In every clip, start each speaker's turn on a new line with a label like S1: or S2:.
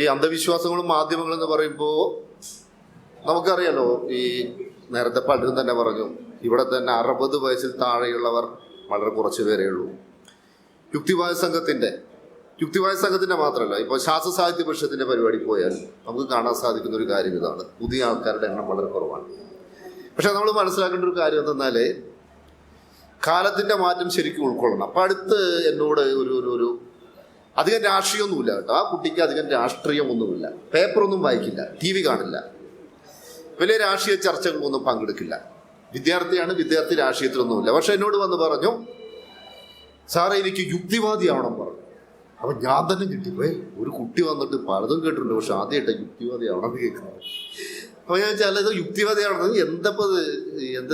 S1: ഈ അന്ധവിശ്വാസങ്ങളും മാധ്യമങ്ങളും എന്ന് പറയുമ്പോൾ നമുക്കറിയാലോ, ഈ നേരത്തെ പലരും തന്നെ പറഞ്ഞു, ഇവിടെ തന്നെ 60 വയസ്സിൽ താഴെയുള്ളവർ വളരെ കുറച്ച് പേരേ ഉള്ളൂ. യുക്തിവാദ സംഘത്തിന്റെ മാത്രമല്ല, ഇപ്പോൾ ശാസ്ത്ര സാഹിത്യ പരിഷത്തിന്റെ പരിപാടി പോയാൽ നമുക്ക് കാണാൻ സാധിക്കുന്ന ഒരു കാര്യം ഇതാണ്: പുതിയ ആൾക്കാരുടെ എണ്ണം വളരെ കുറവാണ്. പക്ഷെ നമ്മൾ മനസ്സിലാക്കേണ്ട ഒരു കാര്യം എന്തെന്നാൽ, കാലത്തിന്റെ മാറ്റം ശരിക്കും ഉൾക്കൊള്ളണം. അപ്പം അടുത്ത് എന്നോട് ഒരു അധികം രാഷ്ട്രീയമൊന്നുമില്ല കേട്ടോ, ആ കുട്ടിക്ക് അധികം രാഷ്ട്രീയമൊന്നുമില്ല, പേപ്പറൊന്നും വായിക്കില്ല, TV കാണില്ല, വലിയ രാഷ്ട്രീയ ചർച്ചകളൊന്നും പങ്കെടുക്കില്ല, വിദ്യാർത്ഥി രാഷ്ട്രീയത്തിലൊന്നുമില്ല. പക്ഷെ എന്നോട് വന്ന് പറഞ്ഞു, സാറേ എനിക്ക് യുക്തിവാദിയാവണം പറഞ്ഞു. അപ്പം ഞാൻ തന്നെ കിട്ടിപ്പോയി. ഒരു കുട്ടി വന്നിട്ട് പലതും കേട്ടിട്ടുണ്ട്, പക്ഷെ ആദ്യമായിട്ട് യുക്തിവാദിയാവണം എന്ന് കേൾക്കുന്നത്. അപ്പോൾ ഞാൻ വെച്ചാൽ ഇത് യുക്തിവാദിയാവണം എന്താ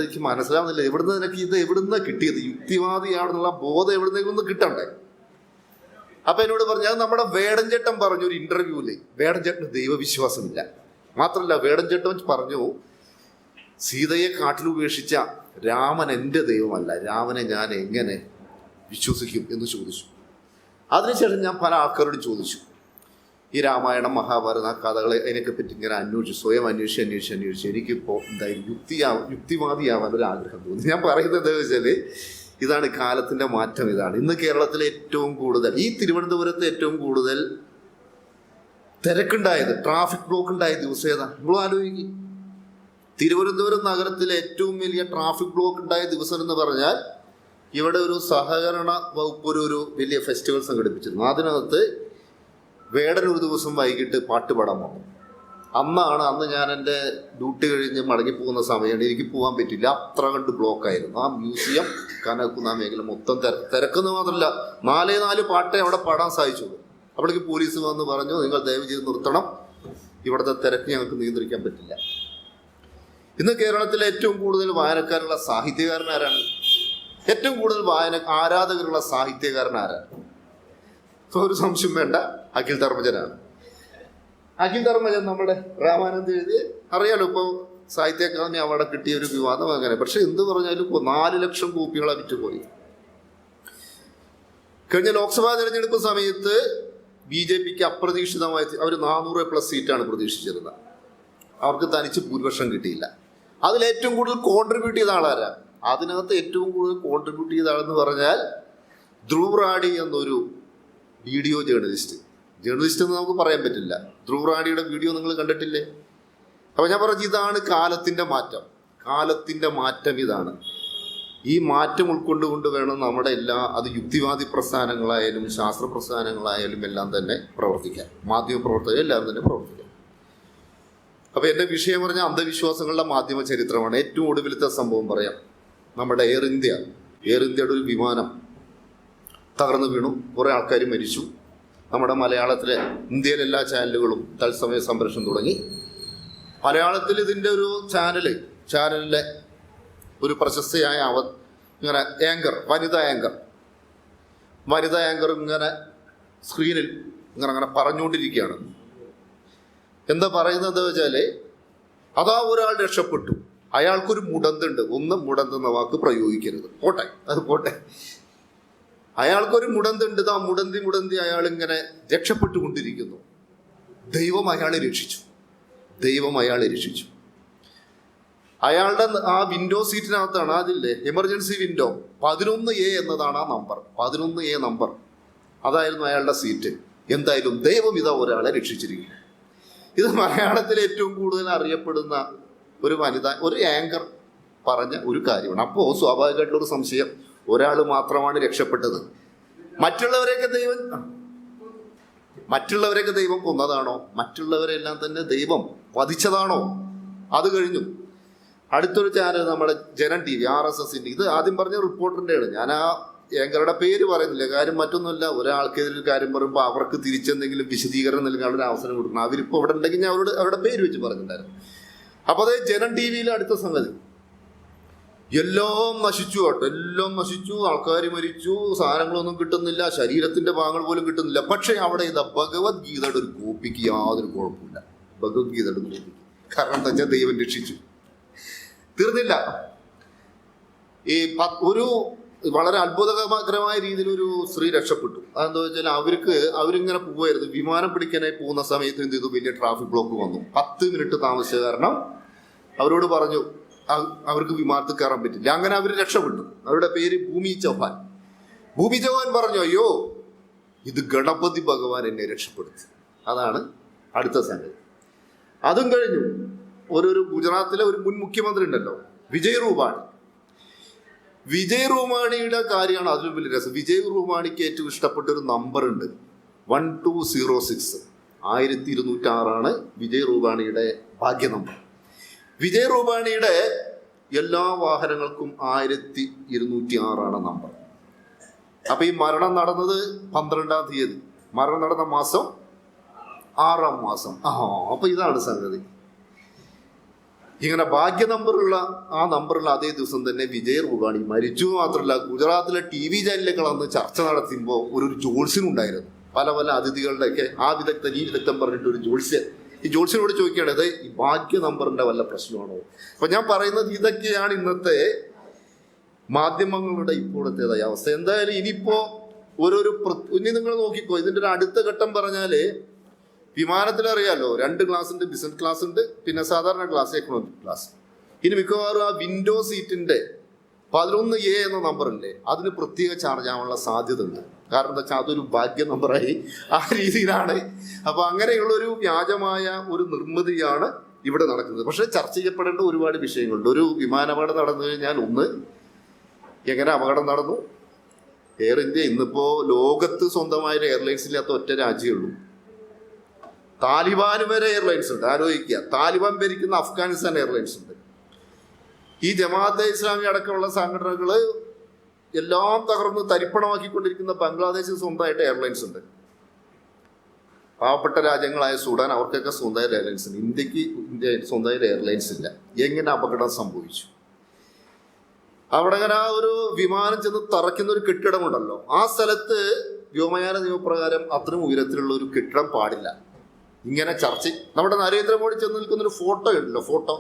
S1: എനിക്ക് മനസ്സിലാവുന്നില്ല. എവിടുന്ന് കിട്ടിയത്? യുക്തിവാദിയാണെന്നുള്ള ബോധം എവിടുന്നെങ്കിലും കിട്ടണ്ടേ? അപ്പം എന്നോട് പറഞ്ഞു, അത് നമ്മുടെ വേടൻചേട്ടൻ പറഞ്ഞു ഒരു ഇന്റർവ്യൂവിൽ, വേടൻചേട്ടന് ദൈവവിശ്വാസമില്ല. മാത്രമല്ല, വേടൻചേട്ടൻ പറഞ്ഞു, സീതയെ കാട്ടിലുപേക്ഷിച്ച രാമൻ എൻ്റെ ദൈവമല്ല, രാമനെ ഞാൻ എങ്ങനെ വിശ്വസിക്കും എന്ന് ചോദിച്ചു. അതിനുശേഷം ഞാൻ പല ആൾക്കാരോടും ചോദിച്ചു, ഈ രാമായണം മഹാഭാരത കഥകളെ അതിനൊക്കെ പറ്റി ഇങ്ങനെ സ്വയം അന്വേഷിച്ച് എനിക്കിപ്പോൾ എന്തായാലും യുക്തിവാദിയാവാൻ ഒരു ആഗ്രഹം തോന്നി. ഞാൻ പറയുന്നത് എന്താണെന്ന് വെച്ചാൽ, ഇതാണ് കാലത്തിൻ്റെ മാറ്റം. ഇതാണ് ഇന്ന് കേരളത്തിലെ ഏറ്റവും കൂടുതൽ, ഈ തിരുവനന്തപുരത്ത് ഏറ്റവും കൂടുതൽ തിരക്കുണ്ടായത്, ട്രാഫിക് ബ്ലോക്ക് ഉണ്ടായ ദിവസം ഏതാ? നമ്മൾ ആലോചിക്കും. തിരുവനന്തപുരം നഗരത്തിലെ ഏറ്റവും വലിയ ട്രാഫിക് ബ്ലോക്ക് ഉണ്ടായ ദിവസം എന്ന് പറഞ്ഞാൽ, ഇവിടെ ഒരു സഹകരണ വകുപ്പ് ഒരു വലിയ ഫെസ്റ്റിവൽ സംഘടിപ്പിച്ചിരുന്നു. അതിനകത്ത് വേടൻ ഒരു ദിവസം വൈകിട്ട് പാട്ട് പാടാൻ വന്നു. അന്ന് ഞാൻ എൻ്റെ ഡ്യൂട്ടി കഴിഞ്ഞ് മടങ്ങിപ്പോകുന്ന സമയമാണ്. എനിക്ക് പോകാൻ പറ്റില്ല, അത്ര കണ്ട് ബ്ലോക്കായിരുന്നു. ആ മ്യൂസിയം, കനക്കുന്ന മേഖല മൊത്തം തിരക്കെന്ന് മാത്രമല്ല, 4 പാട്ടേ അവിടെ പാടാൻ സാധിച്ചുള്ളൂ. അപ്പോഴേക്ക് പോലീസ് വന്ന് പറഞ്ഞു, നിങ്ങൾ ദയവ് ചെയ്ത് നിർത്തണം, ഇവിടുത്തെ തിരക്ക് ഞങ്ങൾക്ക് നിയന്ത്രിക്കാൻ പറ്റില്ല. ഇന്ന് കേരളത്തിലെ ഏറ്റവും കൂടുതൽ വായനക്കാരുള്ള സാഹിത്യകാരൻ ആരാണ്? ഏറ്റവും കൂടുതൽ ആരാധകരുള്ള സാഹിത്യകാരൻ ആരാണ്? ഇപ്പോൾ ഒരു സംശയം വേണ്ട, അഖിൽ ധർമ്മജനാണ്. അഖിൽ ധർമ്മജൻ നമ്മുടെ രാമാനന്ദ് എഴുതി, അറിയാലോ, ഇപ്പോൾ സാഹിത്യ അക്കാദമി അവാർഡ് കിട്ടിയ ഒരു വിവാദം അങ്ങനെ. പക്ഷെ എന്ത് പറഞ്ഞാലും 4 ലക്ഷം കോപ്പികളാണ് വിറ്റുപോയി. കഴിഞ്ഞ ലോക്സഭാ തെരഞ്ഞെടുപ്പ് സമയത്ത് BJPക്ക് അപ്രതീക്ഷിതമായി അവർ 400+ സീറ്റാണ് പ്രതീക്ഷിച്ചിരുന്നത്. അവർക്ക് തനിച്ച് ഭൂരിപക്ഷം കിട്ടിയില്ല. അതിലേറ്റവും കൂടുതൽ കോൺട്രിബ്യൂട്ട് ചെയ്ത ആളാരാ? അതിനകത്ത് ഏറ്റവും കൂടുതൽ കോൺട്രിബ്യൂട്ട് ചെയ്ത ആളെന്ന് പറഞ്ഞാൽ ധ്രുവ് റാഡി എന്നൊരു വീഡിയോ ജേർണലിസ്റ്റ് എന്ന് നമുക്ക് പറയാൻ പറ്റില്ല. ധ്രുവ് റാഡിയുടെ വീഡിയോ നിങ്ങൾ കണ്ടിട്ടില്ലേ? അപ്പോൾ ഞാൻ പറഞ്ഞു, ഇതാണ് കാലത്തിൻ്റെ മാറ്റം ഇതാണ്. ഈ മാറ്റം ഉൾക്കൊണ്ടുകൊണ്ട് വേണം നമ്മുടെ അത് യുക്തിവാദി പ്രസ്ഥാനങ്ങളായാലും ശാസ്ത്ര പ്രസ്ഥാനങ്ങളായാലും എല്ലാം തന്നെ പ്രവർത്തിക്കാൻ, മാധ്യമപ്രവർത്തകർ എല്ലാവരും തന്നെ പ്രവർത്തിക്കാൻ. അപ്പോൾ എൻ്റെ വിഷയം പറഞ്ഞാൽ അന്ധവിശ്വാസങ്ങളുടെ മാധ്യമ ചരിത്രമാണ്. ഏറ്റവും ഒടുവിലത്തെ സംഭവം പറയാം. നമ്മുടെ എയർ ഇന്ത്യയുടെ ഒരു വിമാനം തകർന്നു വീണു, കുറേ ആൾക്കാർ മരിച്ചു. നമ്മുടെ മലയാളത്തിലെ, ഇന്ത്യയിലെ എല്ലാ ചാനലുകളും തത്സമയ സംപ്രേഷണം തുടങ്ങി. മലയാളത്തിൽ ഇതിൻ്റെ ഒരു ചാനലിലെ ഒരു പ്രശസ്തയായ ഇങ്ങനെ വനിതാ ആങ്കർ ഇങ്ങനെ സ്ക്രീനിൽ ഇങ്ങനെ പറഞ്ഞുകൊണ്ടിരിക്കുകയാണ്. എന്താ പറയുന്നത് വെച്ചാൽ, അതാ ഒരാൾ രക്ഷപ്പെട്ടു, അയാൾക്കൊരു മുടന്തുണ്ട്. മുടന്തെന്ന വാക്ക് പ്രയോഗിക്കരുത്, പോട്ടെ. അയാൾക്കൊരു മുടന്തുണ്ട്, ആ മുടന്തി അയാളിങ്ങനെ രക്ഷപ്പെട്ടുകൊണ്ടിരിക്കുന്നു. ദൈവം അയാളെ രക്ഷിച്ചു. അയാളുടെ ആ വിൻഡോ സീറ്റിനകത്താണ്, അതില്ലേ എമർജൻസി വിൻഡോ, 11A എന്നതാണ് ആ നമ്പർ. 11A നമ്പർ, അതായിരുന്നു അയാളുടെ സീറ്റ്. എന്തായാലും ദൈവം ഇതാ ഒരാളെ രക്ഷിച്ചിരിക്കുന്നു. ഇത് മലയാളത്തിൽ ഏറ്റവും കൂടുതൽ അറിയപ്പെടുന്ന ഒരു ആങ്കർ പറഞ്ഞ ഒരു കാര്യമാണ്. അപ്പോൾ സ്വാഭാവികമായിട്ടുള്ളൊരു സംശയം, ഒരാൾ മാത്രമാണ് രക്ഷപ്പെട്ടത്, മറ്റുള്ളവരെയൊക്കെ ദൈവം കൊന്നതാണോ? മറ്റുള്ളവരെല്ലാം തന്നെ ദൈവം വധിച്ചതാണോ? അത് കഴിഞ്ഞു. അടുത്തൊരു ചാനൽ, നമ്മുടെ ജനം TV, RSSന്റെ, ഇത് ആദ്യം പറഞ്ഞ റിപ്പോർട്ടറിൻ്റെയാണ്. ഞാൻ ആ ആങ്കറുടെ പേര് പറയുന്നില്ല, കാര്യം മറ്റൊന്നുമില്ല. ഒരാൾക്കെതിരെ കാര്യം പറയുമ്പോൾ അവർക്ക് തിരിച്ചെന്തെങ്കിലും വിശദീകരണം നൽകാനുള്ള അവസരം കൊടുക്കണം. അവരിപ്പോൾ അവിടെ ഉണ്ടെങ്കിൽ ഞാൻ അവരുടെ പേര് വെച്ച് പറഞ്ഞിട്ടുണ്ടായിരുന്നു. അപ്പോൾ അതേ ജനം TVയിൽ അടുത്ത സംഗതി, എല്ലാം നശിച്ചു, ആൾക്കാർ മരിച്ചു, സാധനങ്ങളൊന്നും കിട്ടുന്നില്ല, ശരീരത്തിന്റെ ഭാഗങ്ങൾ പോലും കിട്ടുന്നില്ല. പക്ഷേ അവിടെ ഇതാ ഭഗവത്ഗീതയുടെ ഒരു കോപ്പിക്ക് യാതൊരു കുഴപ്പമില്ല. ഭഗവത്ഗീതയുടെ കോപ്പിക്ക്, കാരണം എന്താ വെച്ചാൽ ദൈവം രക്ഷിച്ചു. തീർന്നില്ല. ഈ ഒരു വളരെ അത്ഭുതകരമായ രീതിയിൽ ഒരു സ്ത്രീ രക്ഷപ്പെട്ടു. അതെന്താ വെച്ചാൽ അവരിങ്ങനെ പോവായിരുന്നു. വിമാനം പിടിക്കാനായി പോകുന്ന സമയത്ത് എന്ത് ചെയ്തു, വലിയ ട്രാഫിക് ബ്ലോക്ക് വന്നു. 10 മിനിറ്റ് താമസിച്ച കാരണം അവരോട് പറഞ്ഞു അവർക്ക് വിമാനത്തിൽ കയറാൻ പറ്റില്ല. അങ്ങനെ അവർ രക്ഷപ്പെട്ടു. അവരുടെ പേര് ഭൂമി ചൗഹാൻ. ഭൂമി ചൗഹാൻ പറഞ്ഞു, അയ്യോ ഇത് ഗണപതി ഭഗവാൻ എന്നെ രക്ഷപ്പെടുത്തി. അതാണ് അടുത്ത സംഗതി. അതും കഴിഞ്ഞു. ഒരു ഗുജറാത്തിലെ ഒരു മുൻ മുഖ്യമന്ത്രി ഉണ്ടല്ലോ, വിജയ് റൂപാണി. വിജയ് റൂപാണിയുടെ കാര്യമാണ് അതിലും വലിയ രസം. വിജയ് റൂപാണിക്ക് ഏറ്റവും ഇഷ്ടപ്പെട്ട ഒരു നമ്പർ ഉണ്ട്, 1206. 1206 വിജയ് റൂപാണിയുടെ ഭാഗ്യ നമ്പർ. വിജയ് റൂപാണിയുടെ എല്ലാ വാഹനങ്ങൾക്കും 1206 നമ്പർ. അപ്പൊ ഈ മരണം നടന്നത് 12-ാം തീയതി, മരണം നടന്ന മാസം 6-ാം മാസം. അപ്പൊ ഇതാണ് സംഗതി. ഇങ്ങനെ ഭാഗ്യ നമ്പറുള്ള ആ നമ്പറുള്ള അതേ ദിവസം തന്നെ വിജയ് റൂപാണി മരിച്ചു. മാത്രമല്ല, ഗുജറാത്തിലെ TV ചാനലുകൾ അന്ന് ചർച്ച നടത്തുമ്പോൾ ഒരു ജോത്സ്യനുണ്ടായിരുന്നു. പല അതിഥികളുടെയൊക്കെ ആ വിദഗ്ധൻ ഈ വിദഗ്ധൻ പറഞ്ഞിട്ട് ഒരു ജോത്സ്യൻ, ഈ ജോത്സ്യനോട് ചോദിക്കുകയാണ്, ഇത് ഈ ഭാഗ്യ നമ്പറിന്റെ വല്ല പ്രശ്നമാണോ? അപ്പൊ ഞാൻ പറയുന്നത് ഇതൊക്കെയാണ് ഇന്നത്തെ മാധ്യമങ്ങളുടെ ഇപ്പോഴത്തേതായ അവസ്ഥ. എന്തായാലും ഇനിയിപ്പോ ഇനി നിങ്ങൾ നോക്കിക്കോ, ഇതിന്റെ ഒരു അടുത്ത ഘട്ടം പറഞ്ഞാല് വിമാനത്തിൽ അറിയാലോ 2 ക്ലാസ് ഉണ്ട്, ബിസിനസ് ക്ലാസ് ഉണ്ട്, പിന്നെ സാധാരണ ക്ലാസ്, എക്കണോമിക് ക്ലാസ്. ഇനി മിക്കവാറും ആ വിൻഡോ സീറ്റിന്റെ 11A എന്ന നമ്പറില്ലേ, അതിന് പ്രത്യേക ചാർജ് ആവാനുള്ള സാധ്യത ഉണ്ട്. കാരണം എന്താ വെച്ചാൽ അതൊരു ഭാഗ്യ നമ്പറായി ആ രീതിയിലാണ്. അപ്പൊ അങ്ങനെയുള്ള ഒരു വ്യാജമായ ഒരു നിർമ്മിതിയാണ് ഇവിടെ നടക്കുന്നത്. പക്ഷെ ചർച്ച ചെയ്യപ്പെടേണ്ട ഒരുപാട് വിഷയങ്ങളുണ്ട്. ഒരു വിമാനാപകടം നടന്നു കഴിഞ്ഞാൽ എങ്ങനെ അപകടം നടന്നു? എയർ ഇന്ത്യ ഇന്നിപ്പോ ലോകത്ത് സ്വന്തമായ എയർലൈൻസ് ഇല്ലാത്ത ഒറ്റ രാജ്യമേ ഉള്ളൂ. താലിബാൻ വരെ എയർലൈൻസ് ഉണ്ട്. ആലോചിക്കുക, താലിബാൻ ഭരിക്കുന്ന അഫ്ഗാനിസ്ഥാൻ എയർലൈൻസ് ഉണ്ട്. ഈ ജമാഅത്തെ ഇസ്ലാമി അടക്കമുള്ള സംഘടനകൾ എല്ലാം തകർന്ന് തരിപ്പണമാക്കിക്കൊണ്ടിരിക്കുന്ന ബംഗ്ലാദേശിൽ സ്വന്തമായിട്ട് എയർലൈൻസ് ഉണ്ട്. പാവപ്പെട്ട രാജ്യങ്ങളായ സുഡാൻ, അവർക്കൊക്കെ സ്വന്തമായിട്ട് എയർലൈൻസ് ഉണ്ട്. ഇന്ത്യക്ക് സ്വന്തമായിട്ട് എയർലൈൻസ് ഇല്ല. എങ്ങനെ അപകടം സംഭവിച്ചു? അവിടെ അങ്ങനെ ആ ഒരു വിമാനം ചെന്ന് തറയ്ക്കുന്ന ഒരു കെട്ടിടമുണ്ടല്ലോ, ആ സ്ഥലത്ത് വ്യോമയാന നിയമപ്രകാരം അത്രയും ഉയരത്തിലുള്ള ഒരു കെട്ടിടം പാടില്ല. ഇങ്ങനെ ചർച്ച നമ്മുടെ നരേന്ദ്രമോദി ചെന്ന് നിൽക്കുന്നൊരു ഫോട്ടോ ഉണ്ടല്ലോ, ഫോട്ടോ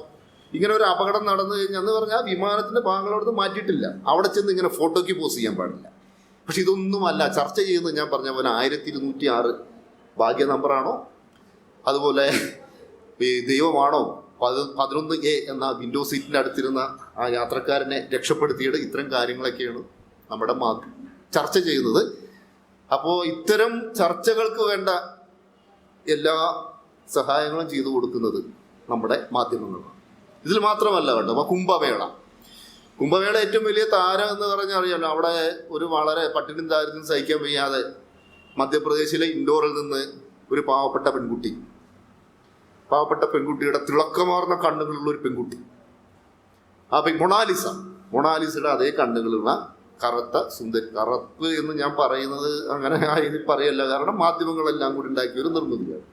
S1: ഇങ്ങനെ ഒരു അപകടം നടന്നു കഴിഞ്ഞാൽ എന്ന് പറഞ്ഞാൽ വിമാനത്തിന്റെ ഭാഗങ്ങൾ അവിടുന്ന് മാറ്റിയിട്ടില്ല. അവിടെ ചെന്ന് ഇങ്ങനെ ഫോട്ടോയ്ക്ക് പോസ് ചെയ്യാൻ പാടില്ല. പക്ഷെ ഇതൊന്നുമല്ല ചർച്ച ചെയ്യുന്നത്. ഞാൻ പറഞ്ഞ പോലെ 1206 ഭാഗ്യ നമ്പറാണോ, അതുപോലെ ദൈവമാണോ, 11A എന്ന വിൻഡോ സീറ്റിന്റെ അടുത്തിരുന്ന ആ യാത്രക്കാരനെ രക്ഷപ്പെടുത്തിയത്, ഇത്തരം കാര്യങ്ങളൊക്കെയാണ് നമ്മുടെ ചർച്ച ചെയ്യുന്നത്. അപ്പോൾ ഇത്തരം ചർച്ചകൾക്ക് വേണ്ട എല്ലാ സഹായങ്ങളും ചെയ്തു കൊടുക്കുന്നത് നമ്മുടെ മാധ്യമങ്ങളാണ്. ഇതിൽ മാത്രമല്ല കേട്ടോ, അപ്പോൾ കുംഭമേള ഏറ്റവും വലിയ താരം എന്ന് പറഞ്ഞാൽ അറിയാമല്ലോ, അവിടെ ഒരു വളരെ പട്ടിണിയും ദാരിദ്ര്യം സഹിക്കാൻ വയ്യാതെ മധ്യപ്രദേശിലെ ഇൻഡോറിൽ നിന്ന് ഒരു പാവപ്പെട്ട പെൺകുട്ടിയുടെ തിളക്കമാർന്ന കണ്ണുകളുള്ള ഒരു പെൺകുട്ടി, ആ മൊണാലിസയുടെ അതേ കണ്ണുകളുള്ള കറുത്ത സുന്ദരി. കറുപ്പ് എന്ന് ഞാൻ പറയുന്നത് അങ്ങനെ ഇതിൽ പറയല്ല, കാരണം മാധ്യമങ്ങളെല്ലാം കൂടി ഉണ്ടാക്കിയ ഒരു നിർമ്മിതിയാണ്.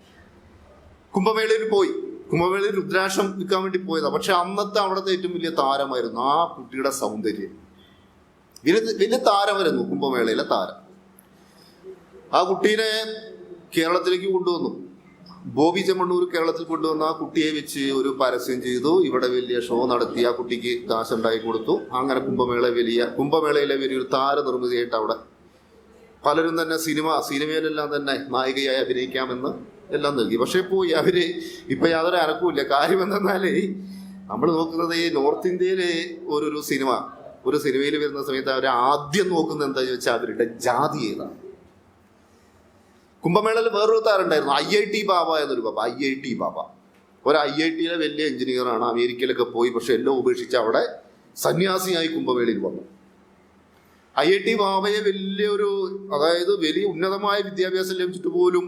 S1: കുംഭമേളയിൽ രുദ്രാക്ഷം വിൽക്കാൻ വേണ്ടി പോയതാണ്. പക്ഷെ അന്നത്തെ അവിടുത്തെ ഏറ്റവും വലിയ താരമായിരുന്നു ആ കുട്ടിയുടെ സൗന്ദര്യം. വലിയ താരമായിരുന്നു കുംഭമേളയിലെ താരം. ആ കുട്ടീനെ കേരളത്തിലേക്ക് കൊണ്ടുവന്നു. ബോബി ചെമ്മണ്ണൂർ കേരളത്തിൽ കൊണ്ടുവന്ന ആ കുട്ടിയെ വെച്ച് ഒരു പരസ്യം ചെയ്തു. ഇവിടെ വലിയ ഷോ നടത്തി, ആ കുട്ടിക്ക് കാശുണ്ടാക്കി കൊടുത്തു. അങ്ങനെ കുംഭമേളയിലെ വലിയൊരു താരനിർമ്മിതിയായിട്ട് അവിടെ പലരും തന്നെ സിനിമയിലെല്ലാം തന്നെ നായികയായി അഭിനയിക്കാമെന്ന് എല്ലാം നൽകി. പക്ഷെ പോയി ഇപ്പൊ യാതൊരു അനക്കുമില്ല. കാര്യം എന്തെന്നാലേ, നമ്മൾ നോക്കുന്നത് ഈ നോർത്ത് ഇന്ത്യയിലെ ഒരു സിനിമയിൽ വരുന്ന സമയത്ത് അവർ ആദ്യം നോക്കുന്നത് എന്താ ചോദിച്ചാൽ അവരുടെ ജാതി ഏതാണ്. കുംഭമേളയിൽ വേറൊരു താരം ഉണ്ടായിരുന്നു, IIT ബാബ എന്നൊരു ബാബ. ഒരു IITയിലെ വലിയ എഞ്ചിനീയറാണ്. അമേരിക്കയിലൊക്കെ പോയി, പക്ഷെ എല്ലാം ഉപേക്ഷിച്ച് അവിടെ സന്യാസിയായി കുംഭമേളയിൽ വന്നു. IIT ബാബയെ വലിയ ഉന്നതമായ വിദ്യാഭ്യാസം ലഭിച്ചിട്ട് പോലും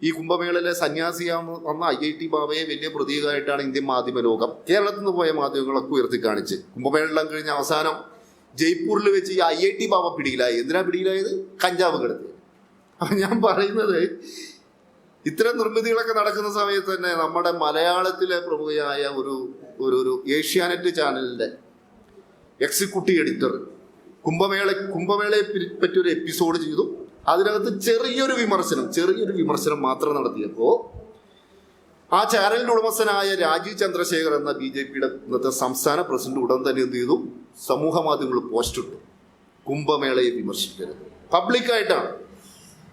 S1: ഈ കുംഭമേളയിലെ സന്യാസിയാന്ന് വന്ന IIT ബാബയെ വലിയ പ്രതീകമായിട്ടാണ് ഇന്ത്യൻ മാധ്യമ ലോകം, കേരളത്തിൽ നിന്ന് പോയ മാധ്യമങ്ങളൊക്കെ ഉയർത്തി കാണിച്ച്. കുംഭമേളയെല്ലാം കഴിഞ്ഞ അവസാനം ജയ്പൂരിൽ വെച്ച് ഈ IIT ബാബ പിടിയിലായി. എന്തിനാ പിടിയിലായത്? കഞ്ചാവ് കിടത്തി. അപ്പം ഞാൻ പറയുന്നത്, ഇത്തരം നിർമ്മിതികളൊക്കെ നടക്കുന്ന സമയത്ത് തന്നെ നമ്മുടെ മലയാളത്തിലെ പ്രമുഖയായ ഒരു ഏഷ്യാനെറ്റ് ചാനലിന്റെ എക്സിക്യൂട്ടീവ് എഡിറ്റർ കുംഭമേളയെ പറ്റി ഒരു എപ്പിസോഡ് ചെയ്തു. അതിനകത്ത് ചെറിയൊരു വിമർശനം മാത്രം നടത്തിയപ്പോൾ ആ ചാനലിന്റെ ഉടമസ്ഥനായ രാജീവ് ചന്ദ്രശേഖർ എന്ന BJPയുടെ ഇന്നത്തെ സംസ്ഥാന പ്രസിഡന്റ് ഉടൻ തന്നെ എന്ത് ചെയ്തു? സമൂഹ മാധ്യമങ്ങളിൽ പോസ്റ്റ് ഇട്ടു. കുംഭമേളയെ വിമർശിക്കരുത്. പബ്ലിക്കായിട്ടാണ്,